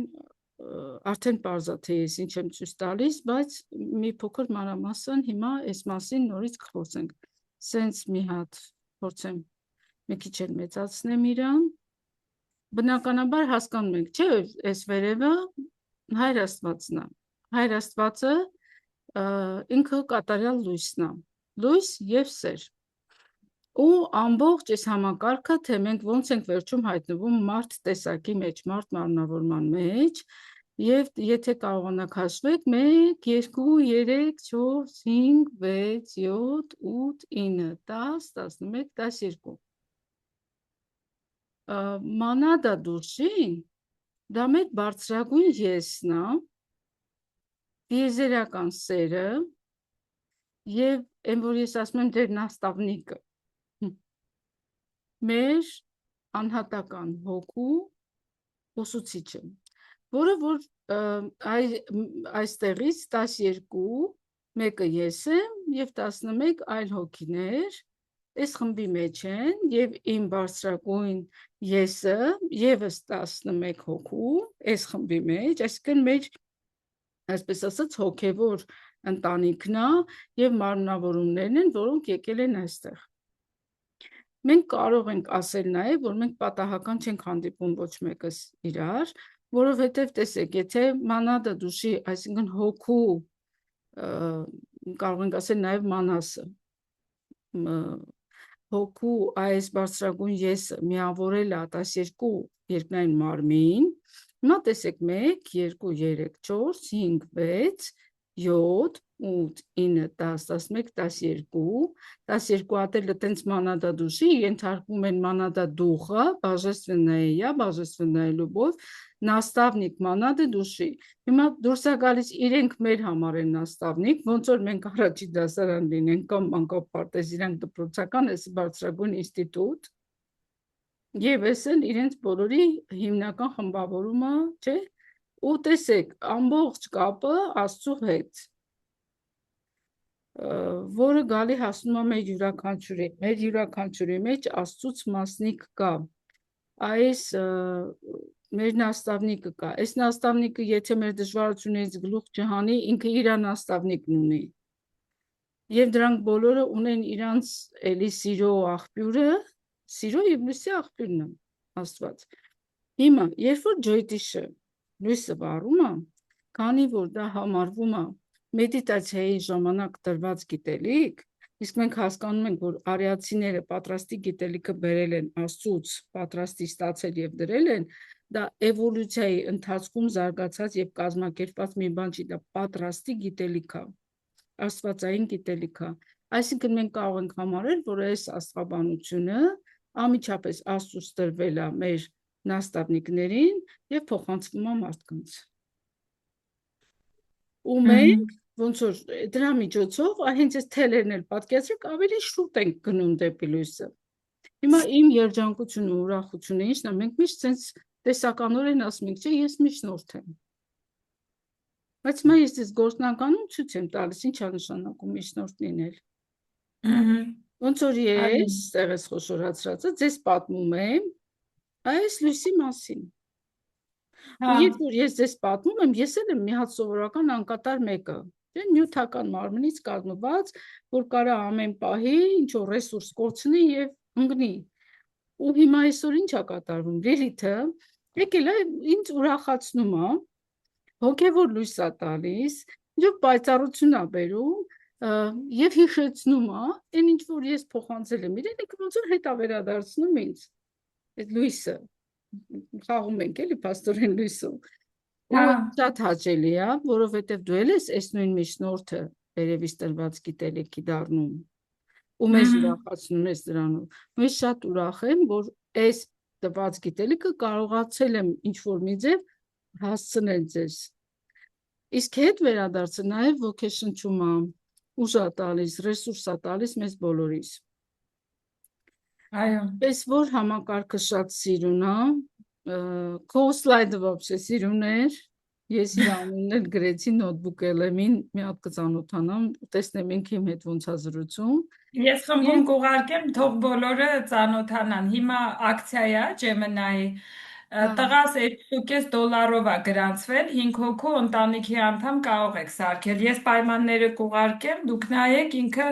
արդեն պարզ է թե ես ինչ եմ ցույց տալիս, բայց մի փոքր մանրամասն հիմա այս մասին նորից կխոսենք։ Սենց մի հատ փորձեմ մի քիչ էլ մեծացնեմ իրան։ Բնականաբար հասկանում ենք, չէ՞, այս վերևը Հայր Աստվածն է։ Հայր Աստվածը ինքը կատարյալ լույսն է։ Լույս եւ սեր։ Ու ամբողջ այս համակարգը, թե մենք ոնց ենք վերջում հայտնվում մարդ տեսակի մեջ, մարդ մարմնավորման մեջ, եւ եթե կարողանաք հաշվեք 1, 2, 3, 4, 5, 6, 7, 8, 9, 10, 11, 12 մանադա դուշին, դա մեր բարձրագույն եսն է, դիեզերական սերը և այն որ ես ասում եմ դեր նաստավնիկը, մեր անհատական հոգու ուսուցիչը, որը որ այստեղից 12, մեկը ես եմ և 11 այլ հոգիներ, այս խմբի մեջ են և իմ բարձրագույն եսը ևս 11 հոգու, այս խմբի մեջ, այսինքն մեր, այսպես ասած, հոգևոր ընտանիքն է և մարմնավորումներն են, որոնք եկել են այստեղ։ Մենք կարող ենք ասել նաև, որ մենք պատահական չենք հանդիպում ոչ մեկս իրար, որովհետև տեսեք, եթե մանադա դուշի, այսինքն հոգու, կարող ենք ասել նաև մանասը, հոգու այս բարձրագույն եսը միավորել է 12 երկնային մարմին, հիմա տեսեք 1, 2, 3, 4, 5, 6, 7, 8, 9, 10, 11, 12, 12 հատելը տենց մանադա դուշի, ենթարկվում են մանադա դուխը, բաժեственная, բաժественная любовь, նաստավնիկ մանադա դուշի, հիմա դուրս է գալիս իրենք մեր համար են նաստավնիկ, ոնց որ մենք առաջի դասարան լինենք կամ մանկապարտեզ իրանք դպրոցական, ես բարձրագույն ինստիտուտ, և ես էլ իրենց բոլորի հիմնական խմբավորումը, չէ, ու տեսեք, ամբողջ կապը Աստծու հետ, որը գալի հասնում է մեր յուրաքանչյուրի մեջ Աստծուց մասնիկ կա, այս մեր նաստավնիկը կա, այս նաստավնիկը եթե մեր դժվարություններից գլուխ չհանի, ինքը իր նաստավնիկն ունի, և դրանք բոլորը ունեն իրանց էլի սիրո աղբյուրը, սիրո և լույսի աղբյուրն է, Աստված։ Հիմա, երբ որ ջոյտիշը լույսը վառում է, քանի որ դա համարվում է մեդիտացիայի ժամանակ տրված գիտելիք, իսկ մենք հասկանում ենք, որ արիացիները պատրաստի գիտելիքը բերել են Աստծուց, պատրաստի ստացել և դրել են, դա էվոլյուցիայի ընթացքում զարգացած և կազմակերպված մի բան չի, դա պատրաստի գիտելիք է, աստվածային գիտելիք է, այսինքն մենք կարող ենք համարել, որ այս աստղաբանությունը անմիջապես Աստծուց տրվել է մեր նաստավնիկներին և փոխանցվում է մարդկանց։ Ու մենք, ոնց որ դրա միջոցով, հենց այս թելերն էլ պատկերացրեք, ավելի շուտ ենք գնում դեպի լույսը։ Հիմա իմ երջանկությունը ու ուրախությունը ինչն է, մենք միշտ սենց տեսականորեն ասում ենք, չէ, ես միջնորդ եմ։ Բայց հիմա ես ես գործնականում ցույց եմ տալիս, ինչ է նշանակում միջնորդ լինել։ Ոնց որ ես, ստեղես խոշորացրածը, ձեզ պատմում եմ այս լույսի մասին։ Ու երբ որ ես ձեզ պատմում եմ, ես էլ եմ մի հատ սովորական անկատար մեկը, նյութական մարմնից կազմված, որ կարա ամեն պահի ինչ-որ ռեսուրս կորցնի և ընկնի։ Ու հիմա այսօր ինչ է կատարվում, Լիլիթը եկել է ինձ ուրախացնում է, հոգևոր լույս է տալիս, ինչ-որ պայծառություն է բերում և հիշեցնում է, այն ինչ որ ես փոխանցել եմ իրեն, ոնց որ հետ է վերադարձնում ինձ, այդ լույսը, խաղում ենք էլի փաստորեն լույսով։ Ու շատ հաճելի է, որովհետև դու էլ ես այս նույն միջնորդը երևի տրված գիտելիքի դառնում ու մեզ ուրախացնում ես դրանով։ Ու ես շատ ուրախ եմ, որ այս տված գիտելիքը կարողացել եմ ինչ-որ մի ձև հասցնել ձեզ։ Իսկ հետ վերադարձը նաև ոգեշնչում է, ուժ է տալիս, ռեսուրս է տալիս մեզ բոլորիս։ Այո։ Պես որ համակարգը շատ սիրուն է, քո սլայդը вообще սիրուն էր, ես իր անունն էլ գրեցի նոթբուք LM-ին, մի հատ կծանոթանամ, տեսնեմ ինքը իմ հետ ոնց է զրուցում։ Ես խմբում կուղարկեմ, թող բոլորը ծանոթանան։ Հիմա ակցիա է Gemini-ի, տղաս $2.5 է գրանցվել, 5 հոգու ընտանիքի անդամ կարող եք սարքել։ Ես պայմանները կուղարկեմ, դուք նայեք, ինքը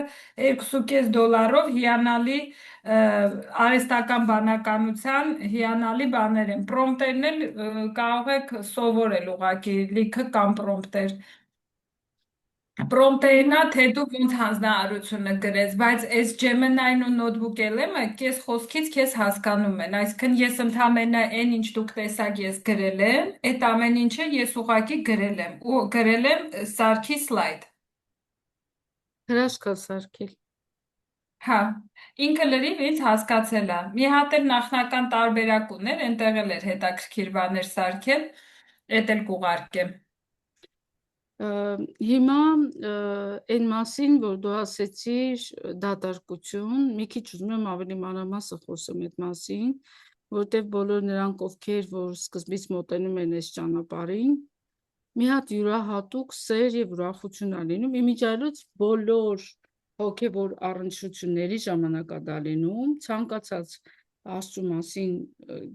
$2.5 հիանալի արհեստական բանականության հիանալի բաներ են։ Պրոմպտերն էլ կարող եք սովորել ուղղակի, լիքը կամ պրոմպտեր։ Պրոմպտերնա թե դու ոնց հանձնարարությունը գրես, բայց այս Gemini-ն ու Notebook LM-ը քեզ խոսքից քեզ հասկանում են, այսինքն ես ընդամենը այն ինչ դուք տեսակ ես գրել եմ, այդ ամեն ինչը ես ուղղակի գրել եմ ու գրել եմ սարքի սլայդ։ Հրաշք է սարքել։ Հա, ինքը լրիվ ինձ հասկացել է։ Մի հատ էլ նախնական տարբերակ ուներ, այնտեղ էլ էր հետաքրքիր բաներ սարքել, էդ էլ կուղարկեմ։ Հիմա այն մասին, որ դու ասեցիր դատարկություն, մի քիչ ուզում եմ ավելի մանրամասը խոսեմ այդ մասին, որտեղ բոլոր նրանք, ովքեր որ սկզբից մոտենում են այս ճանապարհին, մի հատ յուրահատուկ սեր եւ ուրախություն է լինում, իմիջիայլոց բոլոր հոգևոր առնչությունների ժամանակ է դա լինում, ցանկացած Աստծու մասին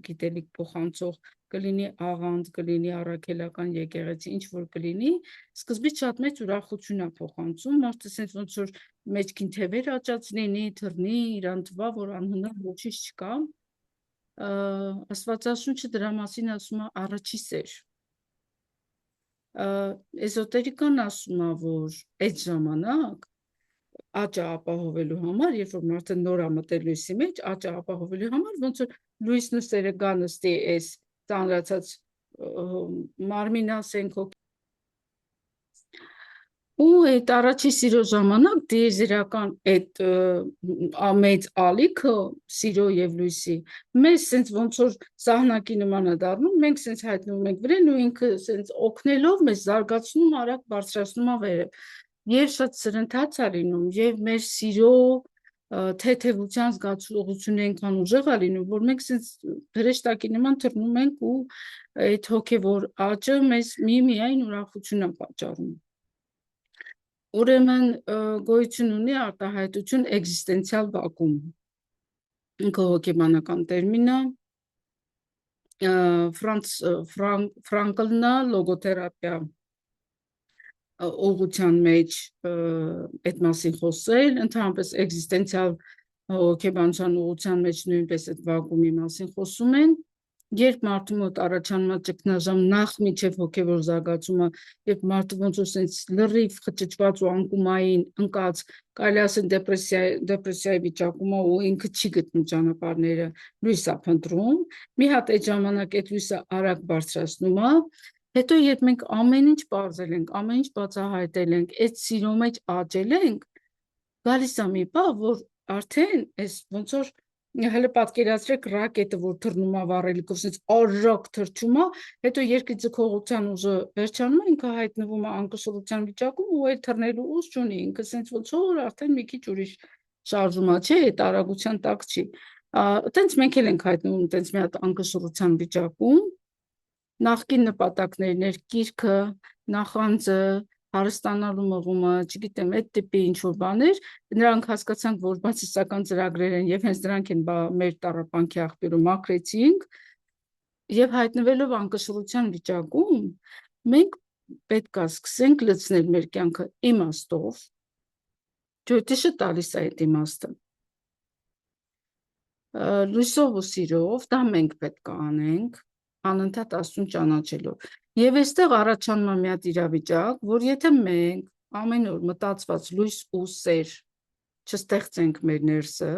գիտելիք փոխանցող կլինի աղանդ, կլինի առաքելական եկեղեցի, ինչ որ կլինի, սկզբից շատ մեծ ուրախություն է փոխանցում, մարդը ասես ոնց որ մեջքին թևեր աճած լինի, թռնի, իրան թվա, որ անհնար ոչինչ չկա։ Աստվածաշունչը դրա մասին ասում է առաջի սեր։ Էզոտերիկան ասում է, որ այդ ժամանակ աճը ապահովելու համար, երբ որ մարդը նոր է մտել լույսի մեջ, աճը ապահովելու համար, ոնց որ լույսն ու սերը գա նստի այս ծանրացած մարմին ասենք ու այդ առաջի սիրո ժամանակ դիեզերական այդ մեծ ալիքը սիրո եւ լույսի մեզ sense ոնց որ սահնակի նման է դառնում, մենք sense հայտնվում ենք վրան ու ինքը sense օգնելով մեզ զարգացնում արագ բարձրացնում է վերև։ Եվ շատ սրընթաց է լինում, եւ մեր սիրո թեթևության զգացողությունը այնքան ուժեղ է լինում, որ մենք sense հրեշտակի նման թռնում ենք ու այդ հոգևոր աճը մեզ միայն ուրախություն է պատճառում։ Ուրեմն գոյություն ունի արտահայտություն էգզիստենցիալ վակուում։ Ինքը հոգեբանական տերմին է, Ֆրանկլն է լոգոթերապիա ուղղության մեջ այդ մասին խոսել, ընդհանրապես էգզիստենցիալ հոգեբանության ուղղության մեջ նույնպես այդ վակուումի մասին խոսում են, երբ մարդու մոտ առաջանում է ճգնաժամ նախ միջև հոգևոր զարգացումը, երբ մարդը ոնց որ sense լրիվ խճճված ու անկումային ընկած, կարելի ասել դեպրեսիայի վիճակում է ու ինքը չի գտնում ճանապարհները, լույս է փնտրում, մի հատ այդ ժամանակ այդ լույսը արագ բարձրացնում է, հետո երբ մենք ամեն ինչ բարձել ենք, ամեն ինչ բացահայտել ենք, այդ սիրո մեջ աճել ենք, գալիս է մի պահ, որ արդեն այս ոնց որ հələ պատկերացրեք ռակետը, որ թռնում է վառելիքով, sense արագ թռչում է, հետո երկրի ձգողության ուժը վերջանում է, ինքը հայտնվում է անկշռության վիճակում ու այդ թռնելու ուժ չունի, ինքը sense ոնց որ արդեն մի քիչ ուրիշ շարժում է, չէ, այդ արագության տակ չի։ Այտենց մենք էլ ենք հայտնվում այտենց մի հատ անկշռության վիճակում, նախկին նպատակներն էր կիրքը, նախանձը, հարստանալու մղումը, չգիտեմ, այդ տիպի ինչ-որ բաներ, նրանք հասկացանք, որ բացասական ծրագրեր են եւ հենց դրանք են մեր տառապանքի աղբյուրը մաքրեցինք եւ հայտնվելով անկշռության վիճակում, մենք պետք է սկսենք լցնել մեր կյանքը իմաստով, ջոյտիշը տալիս է այդ իմաստը։ Լույսով ու սիրով, դա մենք պետք է անենք, անընդհատ Աստծուն ճանաչելով։ Եվ այստեղ առաջանում է մի հատ իրավիճակ, որ եթե մենք ամեն օր մտածված լույս ու սեր չստեղծենք մեր ներսը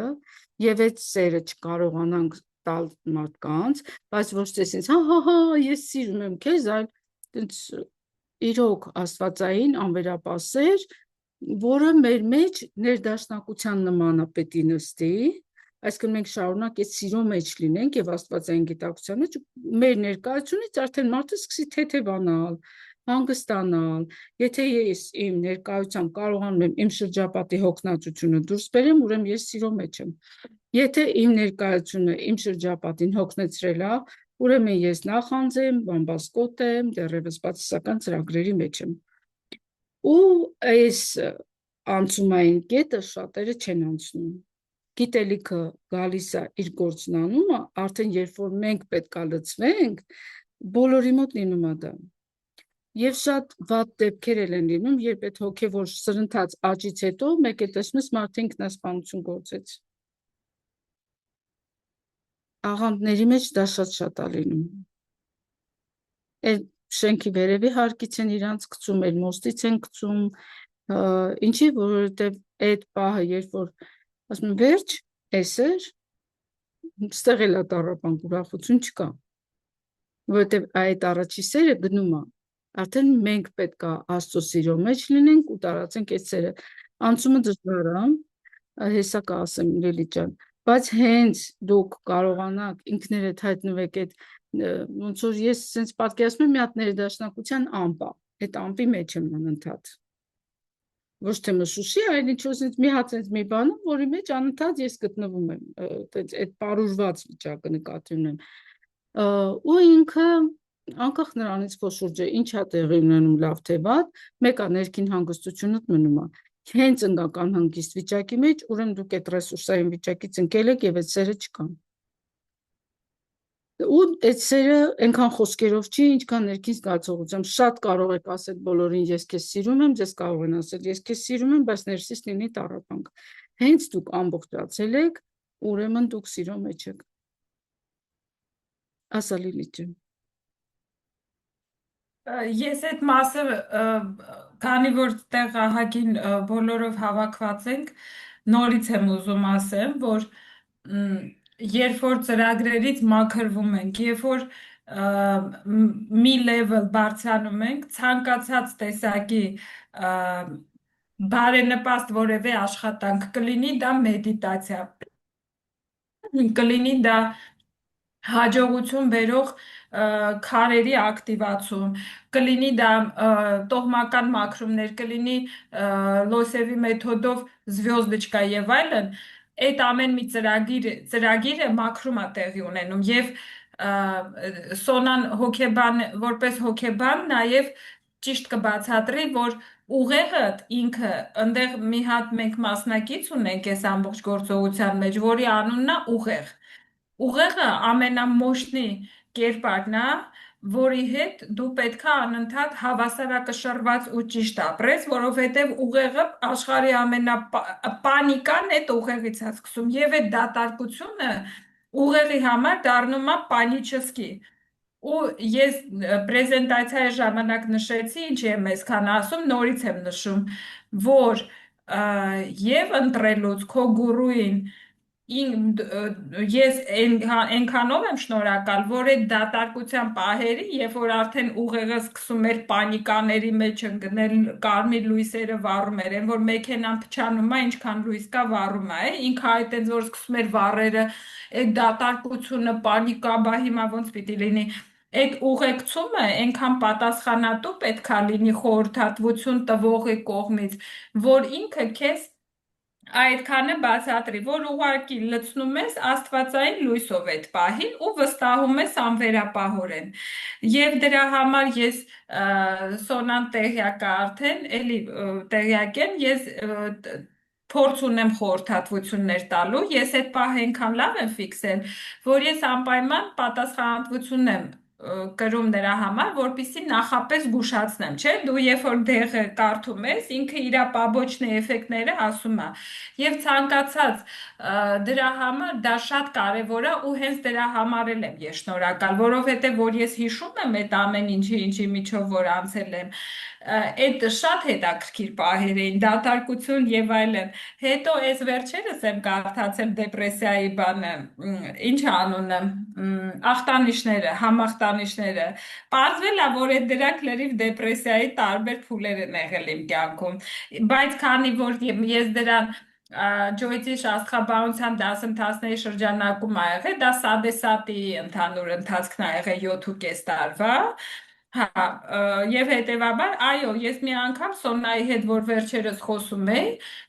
եւ այդ սերը չկարողանանք տալ մարդկանց, բայց ոչ թե ասես, հա, ես սիրում եմ քեզ, այլ այնց իրոք աստվածային անվերապասեր, որը մեր մեջ ներդաշնակության նման է պետք է նստի, այսինքն մենք շարունակ այդ սիրո մեջ լինենք եւ աստվածային գիտակցության մեջ մեր ներկայությունից արդեն մարդը սկսի թեթևանալ, հանգստանալ, եթե ես իմ ներկայությամբ կարողանում եմ իմ շրջապատի հոգնածությունը դուրս բերեմ, ուրեմն ես սիրո մեջ եմ։ Եթե իմ ներկայությունը իմ շրջապատին հոգնեցրել է, ուրեմն ես նախանձեմ, բամբասկոտ եմ, դեռևս բացասական ծրագրերի մեջ եմ։ Ու այս անցումային կետը շատերը չեն անցնում։ Գիտելիքը գալիս է իր գործն անում, արդեն երբ որ մենք պետք է լցվենք, բոլորի մոտ լինում է դա։ Եվ շատ վատ դեպքեր են լինում, երբ այդ հոգևոր սրընթաց աճից հետո մեկ է տեսնում ես մարդը ինքնասպանություն գործեց։ Աղանդների մեջ դա շատ է լինում։ Այդ շենքի վերևի հարկից են իրանց գցում, այլ մոստից են գցում, ինչի, որովհետև այդ պահը, երբ որ ասում եմ վերջ, էսեր, ստեղ էլ է տառապանք, ուրախություն չկա, որովհետև այդ առաջի սերը գնում է, արդեն մենք պետք է Աստծո սիրո մեջ լինենք ու տարածենք այդ սերը։ Անցումը դժվար է, հեսա կասեմ Լիլիթ ջան, բայց հենց դուք կարողանաք ինքներդ հայտնվեք այդ ոնց որ ես sense պատկերացնում եմ մի հատ ներդաշնակության ամպ է, այդ ամպի մեջ եմ անընդհատ։ Ոչ թե մշուշի, այլ ինչ-որ sense մի հատ sense մի բան, որի մեջ անընդհատ ես գտնվում եմ, այդ պարուրված վիճակը նկատի ունեմ։ Ու ինքը անկախ նրանից քո շուրջը ինչ է տեղի ունենում լավ թե վատ, մեկը ներքին հանգստությունդ մնում է։ Հենց ընկական հանգիստ վիճակի մեջ, ուրեմն դուք այդ ռեսուրսային վիճակից ընկել եք եւ այդ սերը չկա։ Ու այդ սերը այնքան խոսքերով չի, ինչքան ներքին զգացողությամբ։ Շատ կարող եք ասել բոլորին ես քեզ սիրում եմ, ձեզ կարող են ասել ես քեզ սիրում եմ, բայց ներսից լինի տառապանք։ Հենց դուք ամբողջացել եք, ուրեմն դուք սիրո մեջ եք։ Ասա Լիլիթ ջան։ Ես այդ մասը, քանի որ տեղ ահագին բոլորով հավաքված ենք, նորից եմ ուզում ասեմ, որ երբ որ ծրագրերից մաքրվում ենք, երբ որ մի level բարձրանում ենք, ցանկացած տեսակի բարենպաստ որևէ աշխատանք կլինի, դա մեդիտացիա, կլինի դա հաջողություն բերող քարերի ակտիվացում, կլինի դա տոհմական մաքրումներ, կլինի Լոսևի մեթոդով զվյոզդիչկա եւ այլն, այդ ամեն մի ծրագիրը մաքրում է տեղի ունենում եւ Սոնան հոգեբան, որպես հոգեբան նաեւ ճիշտ կբացատրի, որ ուղեղը ինքը այնտեղ մի հատ մենք մասնակից ունենք այս ամբողջ գործողության մեջ, որի անունն է ուղեղ։ Ուղեղը ամենամощնի կերպարն է, որի հետ դու պետք է անընդհատ հավասարակշռված ու ճիշտ ապրես, որովհետև ուղեղը աշխարհի պանիկան այդ ուղեղից է սկսում եւ այդ դատարկությունը ուղեղի համար դառնում է պանիչեսկի։ Ու ես պրեզենտացիայի ժամանակ նշեցի, ինչի եմ այսքան ասում, նորից եմ նշում, որ եւ ընտրելուց քո գուրուին ես այնքանով եմ շնորհակալ, որ այդ դատարկության պահերի, երբ որ արդեն ուղեղը սկսում էր պանիկաների մեջ ընկնել, կարմիր լույսերը վառում էր, այն որ մեքենան փչանում է, ինչքան լույս կա վառում է, ինքը այդ այնց որ սկսում էր վառերը, այդ դատարկությունը, պանիկա, բա հիմա ոնց պիտի լինի։ Այդ ուղեկցումը այնքան պատասխանատու պետքա լինի խորհրդատվություն տվողի կողմից, որ ինքը քեզ այդքանը բացատրի, որ ուղղակի լցնում ես աստվածային լույսով այդ պահին ու վստահում ես անվերապահորեն։ Եվ դրա համար ես Սոնան տեղյակ է արդեն, էլի տեղյակ եմ, ես փորձ ունեմ խորհրդատվություններ տալու, ես այդ պահը այնքան լավ եմ ֆիքսել, որ ես անպայման պատասխանատվություն եմ կրում նրա համար, որպեսզի նախապես զգուշացնեմ, չէ՞, դու երբ որ դեղը կարդում ես, ինքը իր պաբոչնի էֆեկտները ասում է։ Եվ ցանկացած դրա համար դա շատ կարևոր է ու հենց դրա համար եմ ես շնորհակալ, որովհետև որ ես հիշում եմ այդ ամեն ինչի միջով որ անցել եմ, այդ շատ հետաքրքիր պահեր էին, դատարկություն եւ այլն։ Հետո այս վերջերս եմ կարդացել դեպրեսիայի բանը, ինչ անունը, ախտանիշները, համախտանիշները։ Պարզվել է, որ այդ դրանք լրիվ դեպրեսիայի տարբեր փուլեր են եղել իմ կյանքում։ Բայց քանի որ ես դրան Ջոյցի աստղաբանության դասընթացների շրջանակում ա եղել, դա սադեսատի ընդհանուր ընթացքն ա եղել 7.5 տարվա։ Հա, եւ հետեւաբար, այո, ես մի անգամ Սոնայի հետ որ վերջերս խոսում էի,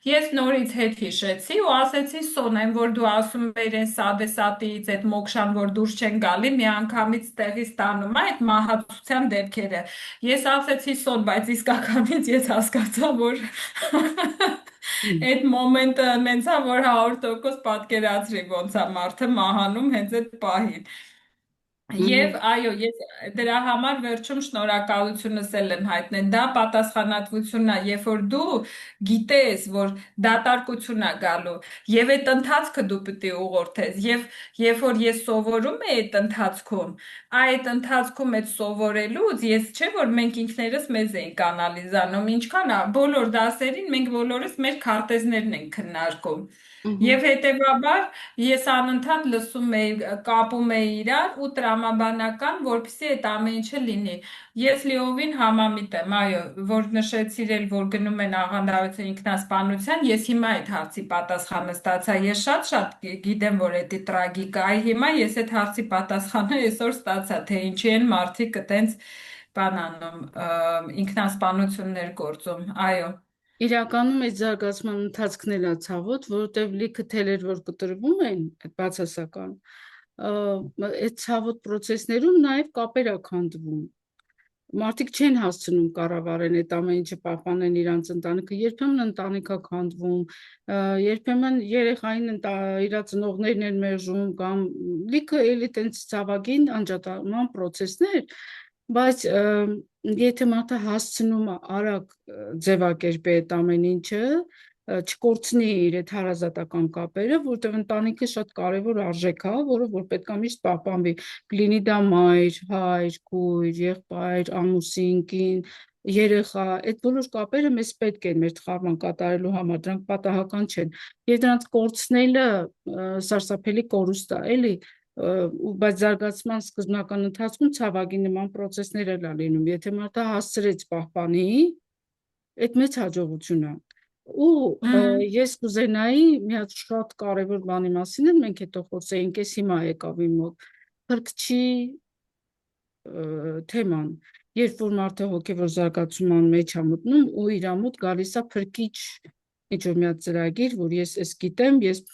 ես նորից հետ հիշեցի ու ասեցի Սոնեն, որ դու ասում ես այն սադեսատից, այդ մոքշան, որ դուրս չեն գալի, մի անգամից տեղից տանում է այդ մահացության դեպքերը։ Ես ասեցի Սոն, բայց իսկականից ես հասկացա, որ այդ մոմենտը նենց է, որ 100% պատկերացրի ոնց է մարդը մահանում հենց այդ պահին։ Եվ այո, ես դրա համար վերջում շնորհակալությունս եմ հայտնել։ Դա պատասխանատվությունն է, երբ որ դու գիտես, որ դատարկություն է գալու, եւ այդ ընթացքը դու պիտի ուղղորդես, եւ երբ որ ես սովորում եմ այդ ընթացքում, այդ ընթացքում այդ սովորելուց ես չէ որ մենք ինքներս մեզ ենք անալիզանում, ինչքան է բոլոր դասերին մենք բոլորս մեր քարտեզներն ենք քննարկում։ Եվ հետեւաբար ես անընդհատ լսում էի, կապում էի իրար ու տրամաբանական, որպեսզի այդ ամեն ինչը լինի։ Ես լիովին համամիտ եմ, այո, որ նշեցիր էլ, որ գնում են աղանդավարության ինքնասպանության, ես հիմա այդ հարցի պատասխանը ստացա։ Ես շատ գիտեմ, որ դա տրագիկ է, այ հիմա ես այդ հարցի պատասխանը այսօր ստացա, թե ինչի են մարդիկ այտենց բան անում, ինքնասպանություններ գործում, այո։ Իրականում այդ զարգացման ընթացքն էլ է ցավոտ, որովհետև լիքը թելեր, որ կտրվում են, այդ բացասական, այդ ցավոտ process-ներում նաև կապեր է քանդվում։ Մարդիկ չեն հասցնում կառավարեն այդ ամեն ինչը պահպանեն իրանց ընտանիքը, երբեմն ընտանիքա քանդվում, երբեմն երեխային իր ծնողներն են մերժում կամ լիքը էլի տենց ցավագին անջատման process-ներ, բայց եթե մարդը հասցնում է արագ ձևակերպի այդ ամեն ինչը, չկորցնի իր այդ հարազատական կապերը, որտեղ ընտանիքը շատ կարևոր արժեք է, որը որ պետք է միշտ պահպանվի։ Լինի դա մայր, հայր, քույր, եղբայր, ամուսին, կին, երեխա, այդ բոլոր կապերը մեզ պետք են մեր թխարման կատարելու համար, դրանք պատահական չեն։ Եվ դրանց կորցնելը սարսափելի կորուստ է, էլի, բայց զարգացման սկզբնական ընթացքում ցավագի նման process-ներ էլ լինում, եթե մարդը հասցրեց պահպանի, այդ մեծ հաջողություն է։ Ու ես կուզենայի մի հատ շատ կարևոր բանի մասին էլ մենք հետո խոսեինք, ես հիմա եկավ իմ մոտ, փրկչի թեման, երբ որ մարդը հոգևոր զարգացման մեջ է մտնում ու իր մոտ գալիս է փրկիչ ինչ-որ մի հատ ծրագիր, որ ես էս գիտեմ, ես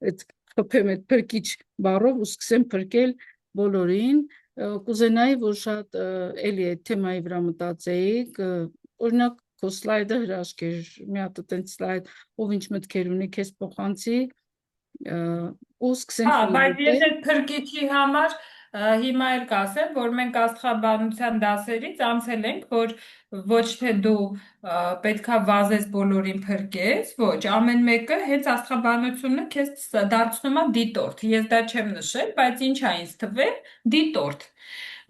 այդ խփեմ այդ փրկիչ բառով ու սկսեմ փրկել բոլորին, կուզենայի, որ շատ էլի այդ թեմայի վրա մտածեիք, օրինակ քո սլայդը հրաշք էր, մի հատ այդպես սլայդ, ով ինչ մտքեր ունի, քեզ փոխանցի ու սկսենք բայց ես այդ փրկիչի համար հիմա էլ կասեմ, որ մենք աստղաբանության դասերից անցել ենք, որ ոչ թե դու պետքա վազես բոլորին փրկես, ոչ, ամեն մեկը հենց աստղաբանությունը քեզ դարձնում է դիտորդ։ Ես դա չեմ նշել, բայց ինչ է ինձ թվել, դիտորդ։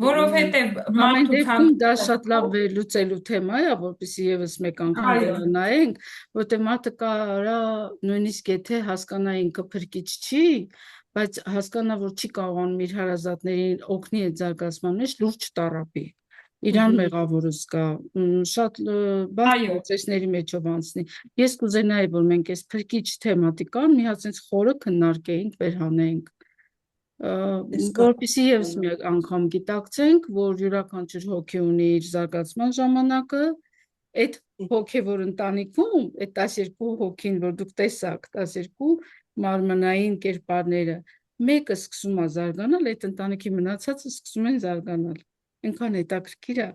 Որովհետև ամեն դեպքում դա շատ լավ վերլուծելու թեմա է, որպեսզի եւս մեկ անգամ նայենք, որտեղ մարդը կարա նույնիսկ եթե հասկանա ինքը փրկիչ չի, բայց հասկանա, որ չի կարողանում իր հարազատներին օգնի այդ զարգացման մեջ լուրջ տառապի։ Իրան մեղավորը զգա, շատ բարձր process-ների մեջով անցնի։ Ես կուզենայի, որ մենք այս փրկիչ թեմատիկան մի հատ sense խորը քննարկեինք, վերհանեինք, որպեսզի եւս մի անգամ գիտակցենք, որ յուրաքանչյուր հոգի ունի իր զարգացման ժամանակը, այդ հոգևոր ընտանիքում, այդ 12 հոգին, որ դուք տեսաք, 12 մարմնային կերպարները, մեկը սկսում է զարգանալ, այդ ընտանիքի մնացածը սկսում են զարգանալ։ Այնքան հետաքրքիր է,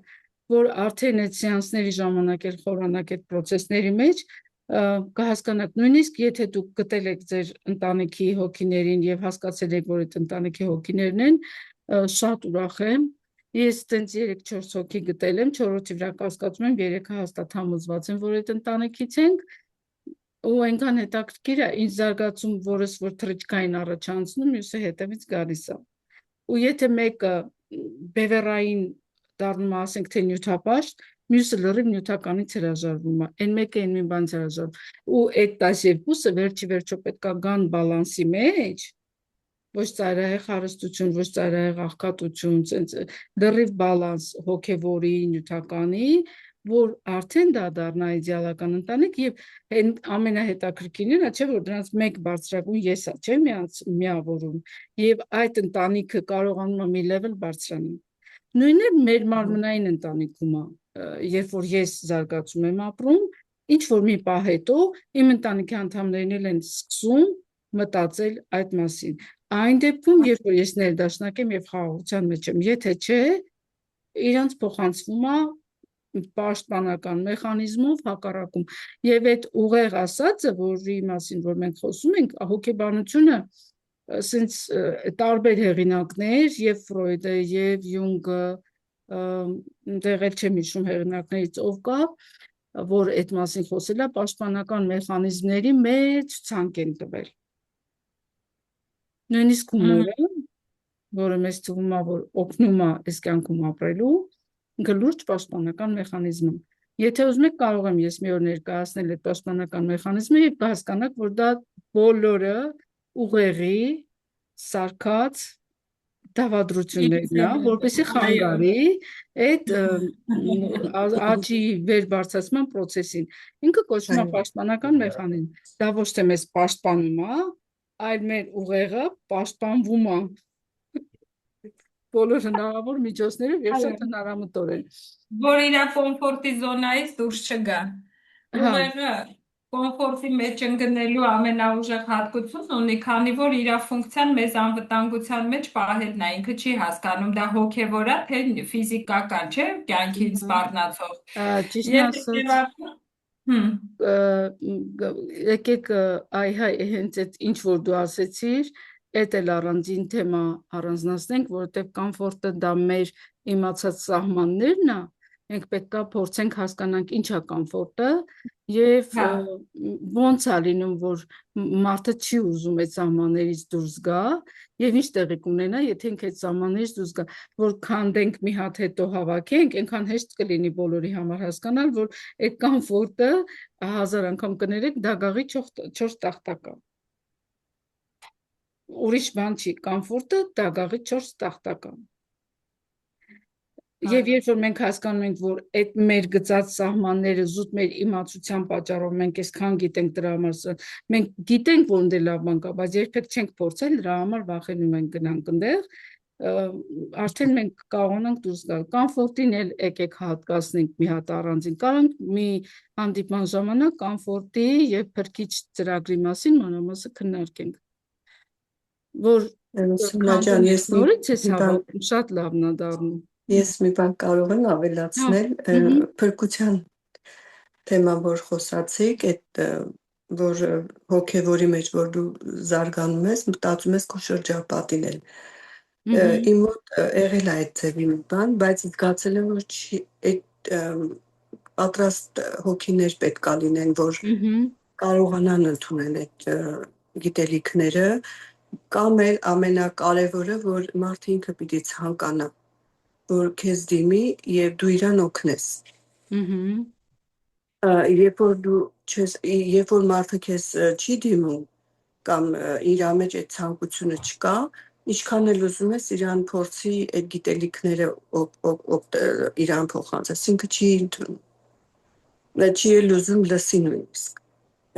որ արդեն այդ սեանսների ժամանակ էլ խորանակ այդ process-ների մեջ կհասկանաք, նույնիսկ եթե դուք գտել եք ձեր ընտանիքի հոգիներին եւ հասկացել եք, որ այդ ընտանիքի հոգիներն են, շատ ուրախ եմ։ Ես տենց 3-4 հոգի գտել եմ, 4-րդի վրա կասկածում եմ, 3-ը հաստատ համոզված են, որ այդ ընտանիքից ենք, ու այնքան հետաքրքիր է, ինչ զարգացում, որս որ թռիչքային առաջանցնում, մյուսը հետևից գալիս է։ Ու եթե մեկը բևեռային դառնում, ասենք թե նյութապաշտ, մյուսը լրիվ նյութականից հրաժարվում է, այն մեկը այն մի բանից հրաժարվում, ու այդ 12-ը վերջի վերջո պետք է գան բալանսի մեջ, ոչ ծայրահեղ հարստություն, ոչ ծայրահեղ աղքատություն, լրիվ բալանս հոգևորի, նյութականի, որ արդեն դա դառնա իդեալական ընտանիք, եւ ամենահետաքրքիրն է, չէ՞ որ դրանց մեկ բարձրագույն եսա, չէ՞ միավորում, եւ այդ ընտանիքը կարողանում է մի level բարձրանալ։ Նույնն է մեր մարմնային ընտանիքում է, երբ որ ես զարգացում եմ ապրում, ինչ որ մի պահ հետո իմ ընտանիքի անդամներն էլ են սկսում մտածել այդ մասին։ Այն դեպքում, երբ որ ես ներդաշնակ եմ եւ խաղաղության մեջ եմ, եթե չէ, իրանց փոխանցվում է պաշտպանական մեխանիզմով հակառակում։ Եվ այդ ուղեղ ասածը, որի մասին որ մենք խոսում ենք, հոգեբանությունը սենց տարբեր հեղինակներ, եւ Ֆրոյդը, եւ Յունգը, դեռ չեմ հիշում հեղինակներից ով կա, որ այդ մասին խոսել է, պաշտպանական մեխանիզմների մեջ ցանկ են տվել։ Նույնիսկ հումորը, որը մեզ թվում է, որ օգնում է այս կյանքում ապրելու, լուրջ պաշտպանական մեխանիզմ է։ Եթե ուզում եք, կարող եմ ես մի օր ներկայացնել այդ պաշտպանական մեխանիզմը եւ կհասկանաք, որ դա բոլորը ուղեղի սարքած դավադրություններն է, որպեսզի խանգարի այդ աճի վերբարձրացման process-ին։ Ինքը կոչվում է պաշտպանական մեխանիզմ։ Դա ոչ թե մեզ պաշտպանում է, այլ մեր ուղեղը պաշտպանվում է բոլոր հնարավոր միջոցներով եւ շատ հնարամտորեն, որ իր կոմֆորտի զոնայից դուրս չգան։ Ուղեղը կոմֆորտի մեջ ընկնելու ամենաուժեղ հատկությունն ունի, քանի որ իր ֆունկցիան մեզ անվտանգության մեջ պահելն է, ինքը չի հասկանում դա հոգևոր է, թե ֆիզիկական, չէ, կյանքից սպառնացող։ Ճիշտն ասած, եկեք հենց այդ ինչ որ դու ասեցիր, այդ էլ առանձին թեմա առանձնացնենք, որովհետև կոմֆորտը դա մեր իմացած սահմաններն է, մենք պետք է փորձենք հասկանանք ինչ է կոմֆորտը եւ ոնց է լինում, որ մարդը չի ուզում այդ սահմաններից դուրս գա եւ ինչ տեղի կունենա, եթե ինքը այդ սահմաններից դուրս գա, որ քանդենք մի հատ հետո հավաքենք, այնքան հեշտ կլինի բոլորի համար հասկանալ, որ այդ կոմֆորտը 1000 անգամ կներեք դագաղի 4 տախտակ է։ Ուրիշ բան չի, կոմֆորտը դագաղի 4 տախտակ է։ Եվ երբ որ մենք հասկանում ենք, որ այդ մեր գծած սահմանները զուտ մեր իմացության պատճառով մենք այսքան գիտենք դրա համար, մենք գիտենք, որ դե լավ բան կա, բայց երբեք չենք փորձել, դրա համար վախենում ենք գնանք այնտեղ, արդեն մենք կարողանանք դուրս գալ։ Կոմֆորտին էլ եկեք հատկացնենք մի հատ առանձին, կարող մի հանդիպման ժամանակ կոմֆորտի եւ փրկիչ ծրագրի մասին մանրամասը քննարկենք։ Որ Սոնա ես շատ լավն է դառնում։ Ես մի բան կարող եմ ավելացնել փրկության թեմա, որ խոսացիք, այդ որ հոգևորի մեջ որ դու զարգանում ես, մտածում ես քո շրջապատին էլ։ Իմ մոտ եղել է այդ ձևի մի բան, բայց զգացել եմ, որ այդ պատրաստ հոգիներ պետք է լինեն, որ կարողանան ընդունել այդ գիտելիքները, կամ էլ ամենակարևորը, որ մարդը ինքը պիտի ցանկանա, որ քեզ դիմի եւ դու իրան օգնես։ Երբ որ մարդը քեզ չի դիմում կամ իր մեջ այդ ցանկությունը չկա, ինչքան էլ ուզում ես իրան փորձի այդ գիտելիքները իրան փոխանցես, ինքը չի ընդունում։ Չի էլ ուզում լսի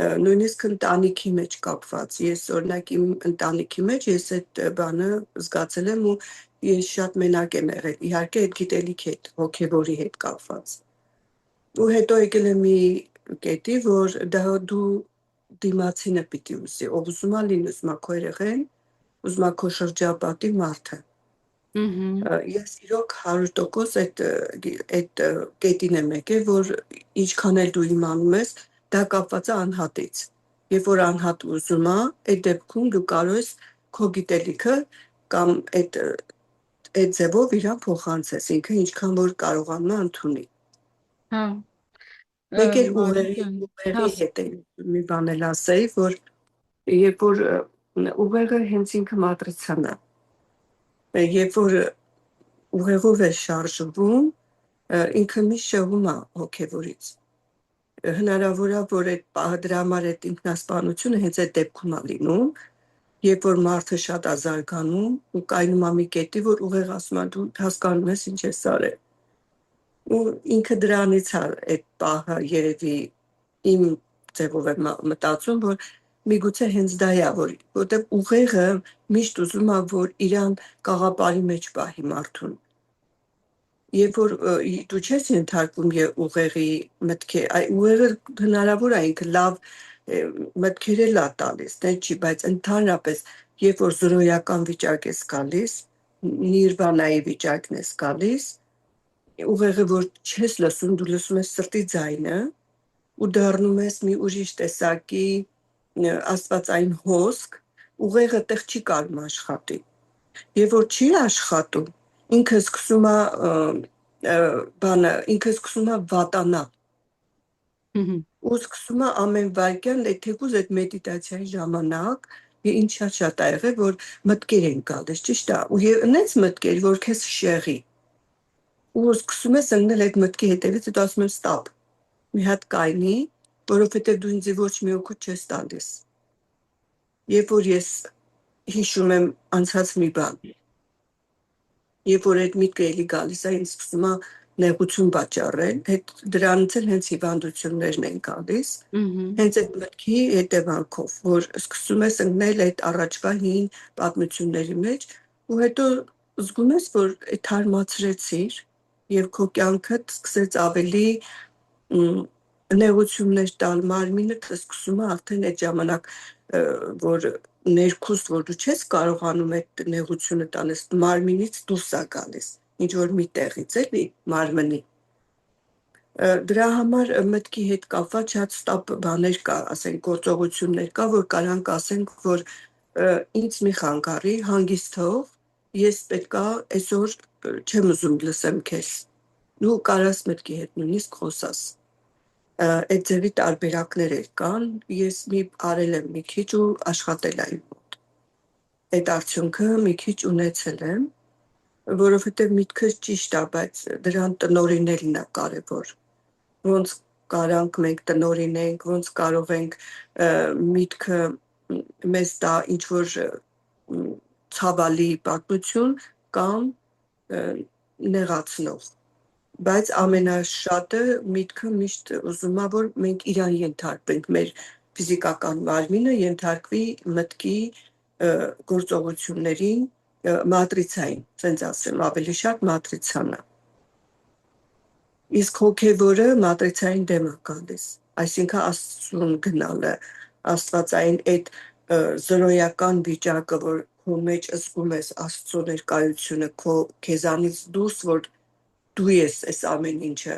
նույնիսկ ընտանիքի մեջ կապված։ Ես օրինակ իմ ընտանիքի մեջ ես այդ բանը զգացել եմ ու ես շատ մենակ եմ եղել, իհարկե այդ գիտելիքի հետ, հոգևորի հետ կապված։ Ու հետո եկել է մի կետի, որ դա դու դիմացինը պիտի ուզի, ով ուզում է լինի, ուզում է քո երեխեն, ուզում է քո շրջապատի մարդը։ Ես իրոք 100% այդ կետին եմ եկել, որ ինչքան էլ դու իմանում ես, դա կապված է անհատից։ Երբ որ անհատ ուզում է, այդ դեպքում դու կարող ես քո գիտելիքը կամ այդ այդ ձևով իրան փոխանցես, ինքը ինչքան որ կարողանա ընդունի։ Հա, Մեկ էլ Մարիան, ուղեղի հետ է մի բան էլ ասեի, որ երբ որ ուղեղը հենց ինքը մատրիցան է, երբ որ ուղեղով է շարժվում, ինքը մի շեղում է հոգևորից։ Հնարավոր է, որ դրա համար այդ ինքնասպանությունը հենց այդ դեպքում է լինում, երբ որ մարդը շատ է զարգանում ու կայնում է մի կետի, որ ուղեղ ասում է դու հասկանում ես ինչ ես արել։ Ու ինքը դրանից է այդ պահը երևի իմ ձևով եմ մտածում, որ միգուցե հենց դա է, որտեղ ուղեղը միշտ ուզում է, որ իրան կաղապարի մեջ պահի մարդուն։ Երբ որ դու չես ենթարկվում ուղեղի մտքեր, ուղեղը հնարավոր է ինքը լավ մտքեր էլ է տալիս, դե չի, բայց ընդհանրապես երբ որ զրոյական վիճակ ես գալիս, նիրվանայի վիճակն ես գալիս, ուղեղը որ չես լսում, դու լսում ես սրտի ձայնը ու դառնում ես մի ուրիշ տեսակի աստվածային հոսք, ուղեղը տեղ չի կարում աշխատի։ Երբ որ չի աշխատում, ինքը սկսում է վատանա։ Ու սկսում է ամեն վայրկյան, թեկուզ այդ մեդիտացիայի ժամանակ ինչ շատ է եղել, որ մտքեր են գալիս, ճիշտ է, ու այնպես մտքեր, որ քեզ շեղի։ Ու սկսում ես ընկնել այդ մտքի հետևից, հետո ասում եմ ստապ, մի հատ կայնի, որովհետև դու ինձ ոչ մի օգուտ չես տալիս։ Երբ որ ես հիշում եմ անցած մի բան, երբ որ այդ միտքը էլի գալիս է, ինձ սկսում է նեղություն պատճառել, դրանից էլ հենց հիվանդություններն են գալիս, հենց այդ մտքի հետևանքով, որ սկսում ես ընկնել այդ առաջվա հին պատմությունների մեջ, ու հետո զգում ես, որ թարմացրեցիր, եւ քո կյանքդ սկսեց ավելի նեղություններ տալ, մարմինդ սկսում է արդեն այդ ժամանակ, որ ներքուստ, որ դու չես կարողանում այդ նեղությունը տանես, մարմինից դուրս է գալիս, ինչ որ մի տեղից էլի մարմնի։ Դրա համար մտքի հետ կապված շատ ստապ բաներ կա, ասենք գործողություններ կա, որ կարանք ասենք, որ ինձ մի խանգարի, հանգիստ թող, ես պետքա այսօր չեմ ուզում լսեմ քեզ։ Դու կարաս մտքի հետ նույնիսկ խոսաս։ Այդ ձևի տարբերակներ կան, ես արել եմ մի քիչ ու աշխատել այն մոտ։ Այդ արդյունքը մի քիչ ունեցել եմ, որովհետև միտքս ճիշտ է, բայց դրան տնօրինելն է կարևոր։ Ոնց կարանք մենք տնօրինենք, ոնց կարող ենք միտքը մեզ տա ինչ-որ ցավալի պատմություն կամ նեղացնող։ Բայց ամենաշատը միտքը միշտ ուզում է, որ մենք իրան ենթարկվենք, մեր ֆիզիկական մարմինը ենթարկվի մտքի գործողություններին, մատրիցային, ասենց ասեմ, ավելի շատ մատրիցան է։ Իսկ հոգևորը մատրիցային դեմ է գալիս, այսինքն Աստծուն գնալը, աստվածային այդ զրոյական վիճակը, որ քո մեջ զգում ես Աստծո ներկայությունը, քեզանից դուրս, որ դու ես այս ամեն ինչը,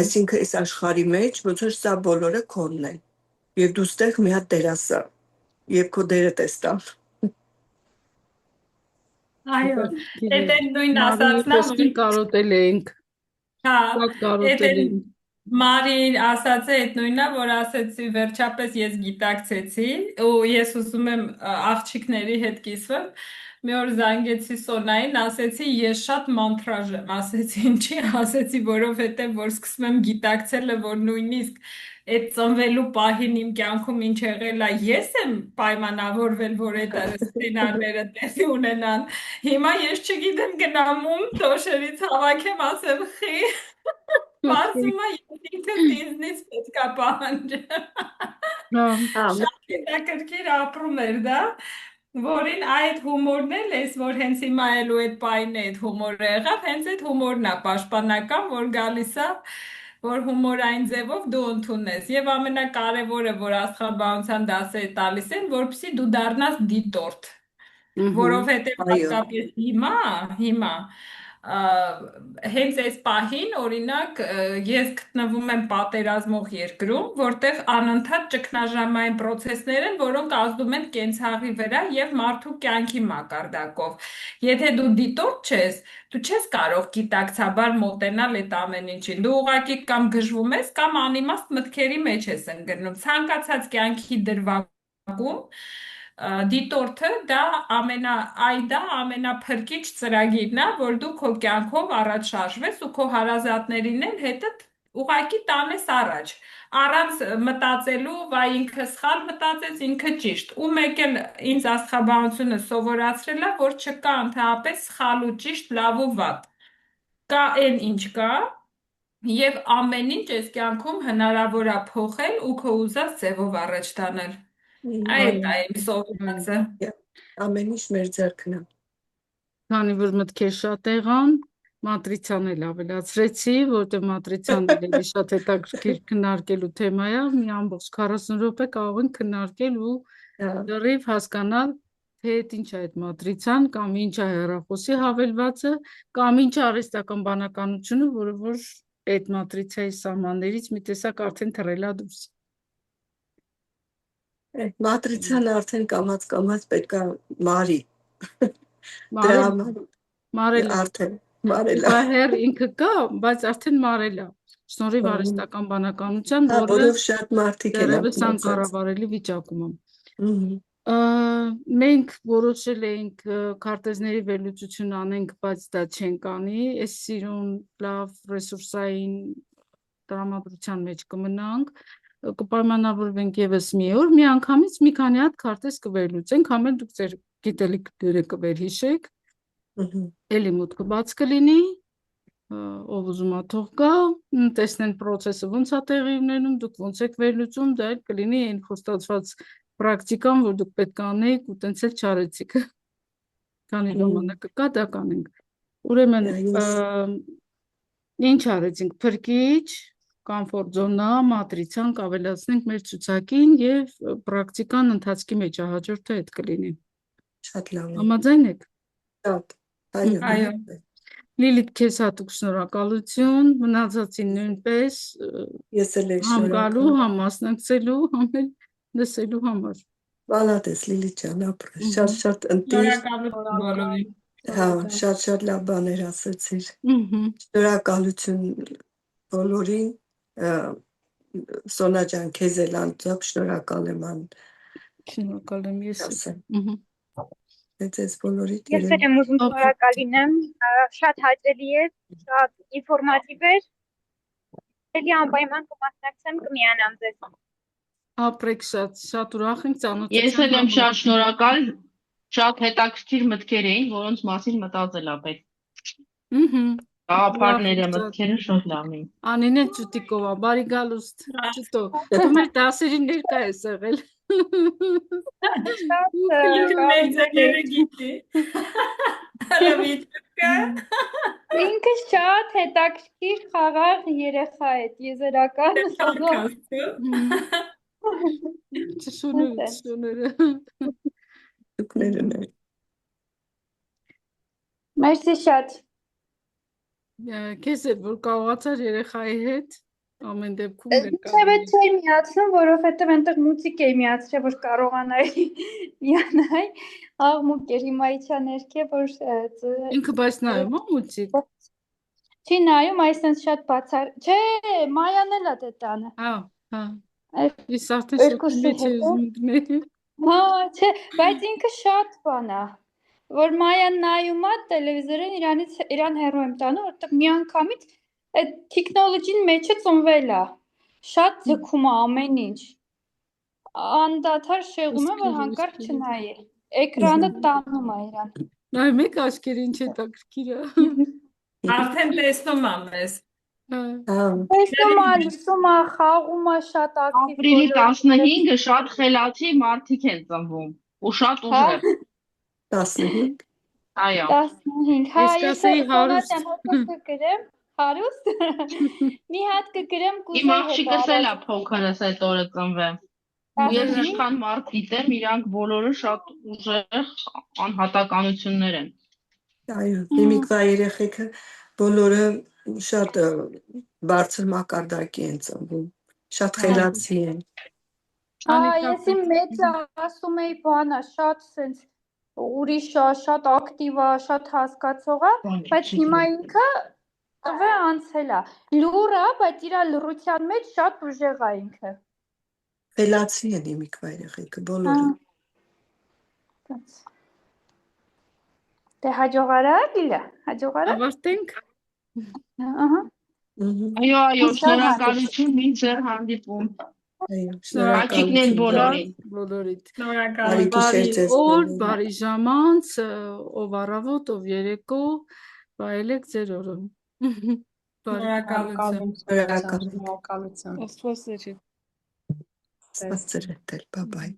այսինքն այս աշխարհի մեջ, ոնց որ սա բոլորը քոնն են, եւ դու ստեղ մի հատ դերասա, եւ քո դերը տեստան։ Այո, դա նույն ասածն է, որ կարոտել ենք։ հա, կարոտել ենք։ Մարին ասած է այդ նույնը, որ ասեցի վերջապես ես գիտակցեցի ու ես ուզում եմ աղջիկների հետ կիսվել, մի օր զանգեցի Սոնային, ասեցի ես շատ մանտրաժ եմ, ասեցի ինչի, ասեցի որովհետև որ սկսում եմ գիտակցելը, որ նույնիսկ այդ ծնվելու պահին իմ կյանքում ինչ եղել է, ես եմ պայմանավորվել, որ այդ սցենարները տեղի ունենան, հիմա ես չգիտեմ գնամ ում դոշերից հավաքեմ, ասեմ խի, բացում է ես ինքս ինձնից պետք է պահանջեմ։ Շատ հետաքրքիր ապրում էր դա, որին այդ հումորն էլ ես, որ հենց հիմա ելու այդ պահին այդ հումորը եղավ, հենց այդ հումորն է պաշտպանական, որ գալիս է, որ հումորային ձևով դու ընդունես։ Եվ ամենակարևորը, որ աստղաբանության դասերը տալիս են, որպեսզի դու դառնաս դիտորդ, որովհետև հատկապես հիմա հենց այս պահին, օրինակ, ես գտնվում եմ պատերազմող երկրում, որտեղ անընդհատ ճգնաժամային process-ներ են, որոնք ազդում են կենցաղի վրա եւ մարդու կյանքի մակարդակով։ Եթե դու դիտորդ չես, դու չես կարող գիտակցաբար մոտենալ այդ ամեն ինչին։ Դու ուղղակի կամ գժվում ես, կամ անիմաստ մտքերի մեջ ես ընկնում։ Ցանկացած կյանքի դրվագում դիտորդը դա ամենափրկիչ ծրագիրն է, որ դու քո կյանքով առաջ շարժվես ու քո հարազատներին էլ հետդ ուղղակի տանես առաջ, առանց մտածելու, վայ ինքը սխալ մտածեց, ինքը ճիշտ։ Ու մեկ էլ ինձ աստղաբանությունը սովորացրել է, որ չկա ընդհանրապես սխալ ու ճիշտ, լավ ու վատ։ Կա այն ինչ կա, եւ ամեն ինչ այս կյանքում հնարավոր է փոխել ու քո ուզած ձևով առաջ տանել։ Այդ է իմ սովորածը։ Ամեն ինչ մեր ձեռքն է։ Քանի որ մտքեր շատ եղան, մատրիցան էլ ավելացրեցի, որտեղ մատրիցան էլի շատ հետաքրքիր քննարկելու թեմա է, մի ամբողջ 40 րոպե կարող ենք քննարկել ու լրիվ հասկանալ, թե ինչ է այդ մատրիցան, կամ ինչ է հեռախոսի հավելվածը, կամ ինչ է արհեստական բանականությունը, որը որ այդ մատրիցայի սահմաններից մի տեսակ արդեն թռել է դուրս։ Մատրիցան արդեն կամած պետք է մարի։ Մարել արդեն մարել է։ Բահեր ինքը կա, բայց արդեն մարել է։ Շնորհիվ արհեստական բանականության, որը շատ մարդիկ են դեռևս անկառավարելի վիճակում է։ Մենք որոշել էինք քարտեզների վերլուծություն անենք, բայց դա չենք անի, այս սիրուն լավ ռեսուրսային տրամադրության մեջ կմնանք, կպայմանավորվենք եւս մի օր, մի անգամից մի քանի հատ քարտեզ կվերլուծենք, համել դուք ձեր գիտելիքները կվերհիշեք, էլի մուտքը բաց կլինի, ով ուզում է թող գա, տեսնեն process-ը ոնց է տեղի ունենում, դուք ոնց եք վերլուծում, դա էլ կլինի այն խոստացված պրակտիկան, որ դուք պետք է անեիք ու տենց էլ չարեցիք։ Քանի ժամանակը կա, դա կանենք։ Ուրեմն ինչ արեցինք, փրկիչ, կոմֆորտ զոնա, մատրիցան կավելացնենք մեր ցուցակին եւ պրակտիկան ընթացքի մեջ է, հաջորդը այդ կլինի։ Շատ լավ է։ Համաձայն եք։ Շատ։ Այո։ Լիլիթ, քեզ հատուկ շնորհակալություն, մնացածին նույնպես, Ես էլ եմ համ գալու, շնորհակալ։ համ մասնակցելու, համ էլ լսելու համար։ Բալադես Լիլիթ ջան, ապրես, շատ ընտիր, Շնորհակալություն բոլորին։ հա, շատ լավ բաներ ասացիր։ Շնորհակալություն բոլորին, Սոնա ջան, քեզ էլ անձամբ շնորհակալ եմ Շնորհակալ եմ ես։ ասեմ։ Ձեզ բոլորիդ Ես էլ եմ ուզում շնորհակալ լինեմ, շատ հաճելի էր, շատ ինֆորմատիվ էր։ Էլի անպայման կմասնակցեմ, կմիանամ ձեզ։ Ապրեք շատ ուրախ ենք ծանոթ։ Ես էլ եմ շատ շնորհակալ, շատ հետաքրքիր մտքեր էին, որոնց մասին մտածել ա պետք։ Գաղափարները, մտքերը շատ լավ էին։ Անինե Ճուտիկովա, բարի գալուստ, Ճուտո, դու մեր դասերին ներկա ես եղել։ Ինքը մեր ձեռները գիտի։ Ինքը շատ հետաքրքիր խաղաղ երեխա է, եզերական Շուները։ դուքներն են։ Մերսի շատ։ Քեզ էլ որ կարողացար երեխայի հետ ամեն դեպքում Ինչև է չէի միացնում, որովհետև այնտեղ մուզիկ էի միացրել, որ կարողանայի միանալ, աղմուկ էր, հիմա իջա ներքև, որ ինքը բայց նայում է մուզիկ։ չի նայում, այսինքն շատ բացար, չէ, Մայան էլ է դե տանը։ Հա։ Ես արդեն շոկի մեջ եմ գնել։ Հա, չէ, բայց ինքը շատ բան է, որ Մայան նայում է տելևիզորին իրան հեռու եմ տանում, որտեղ մի անգամից այդ տեխնոլոգին մեջը ծնվել է, շատ ձգում է ամեն ինչ, անդադար շեղում է, որ հանկարծ չնայի, էկրանը տանում է իրան։ Նայում եք աչքերը ինչ հետաքրքիր է։ Արդեն տեսնում եմ ես։ Տեսնում է, լսում է, խաղում է շատ ակտիվ։ Ապրիլի 15-ը շատ խելացի մարդիկ են ծնվում ու շատ ուժեղ։ 15։ Այո։ 15, հա, Ես կասեի հարուստ։ Հարուստ, մի հատ կգրեմ Իմ աղջիկս էլ է փոքրս այդ օրը ծնվել։ Ես ինչքան մարդ դիտեմ, իրանք բոլորը շատ ուժեղ անհատականություններ են։ Այո, հիմիկվա երեխեքը բոլորը շատ բարձր մակարդակի են ծնվում, շատ խելացի են։ Ես իմ մեծը ասում էի բանա, շատ սենց ուրիշ շատ ակտիվ է, շատ հասկացող է, բայց հիմա ինքը տվե անցել է։ Լուր է, բայց իր լռության մեջ շատ ուժեղ է ինքը։ Խելացի են հիմիկվա երեխեքը բոլորը։ Դե հաջողարա, Լիլա, հաջողարա։ Ավարտենք։ Ահա։ Այո, շնորհակալություն, մինչ ձեր հանդիպում։ Աղջիկներ բոլորին։ Բոլորիդ։ Բարի գիշեր Բարի ձեզ օր, բոլորին։ բարի ժամանց, ով առավոտ, ով երեկո, վայելեք ձեր օրը։ Շնորհակալություն։ Շնորհակալություն։ Աստված սերի։ Ստացել, bye bye։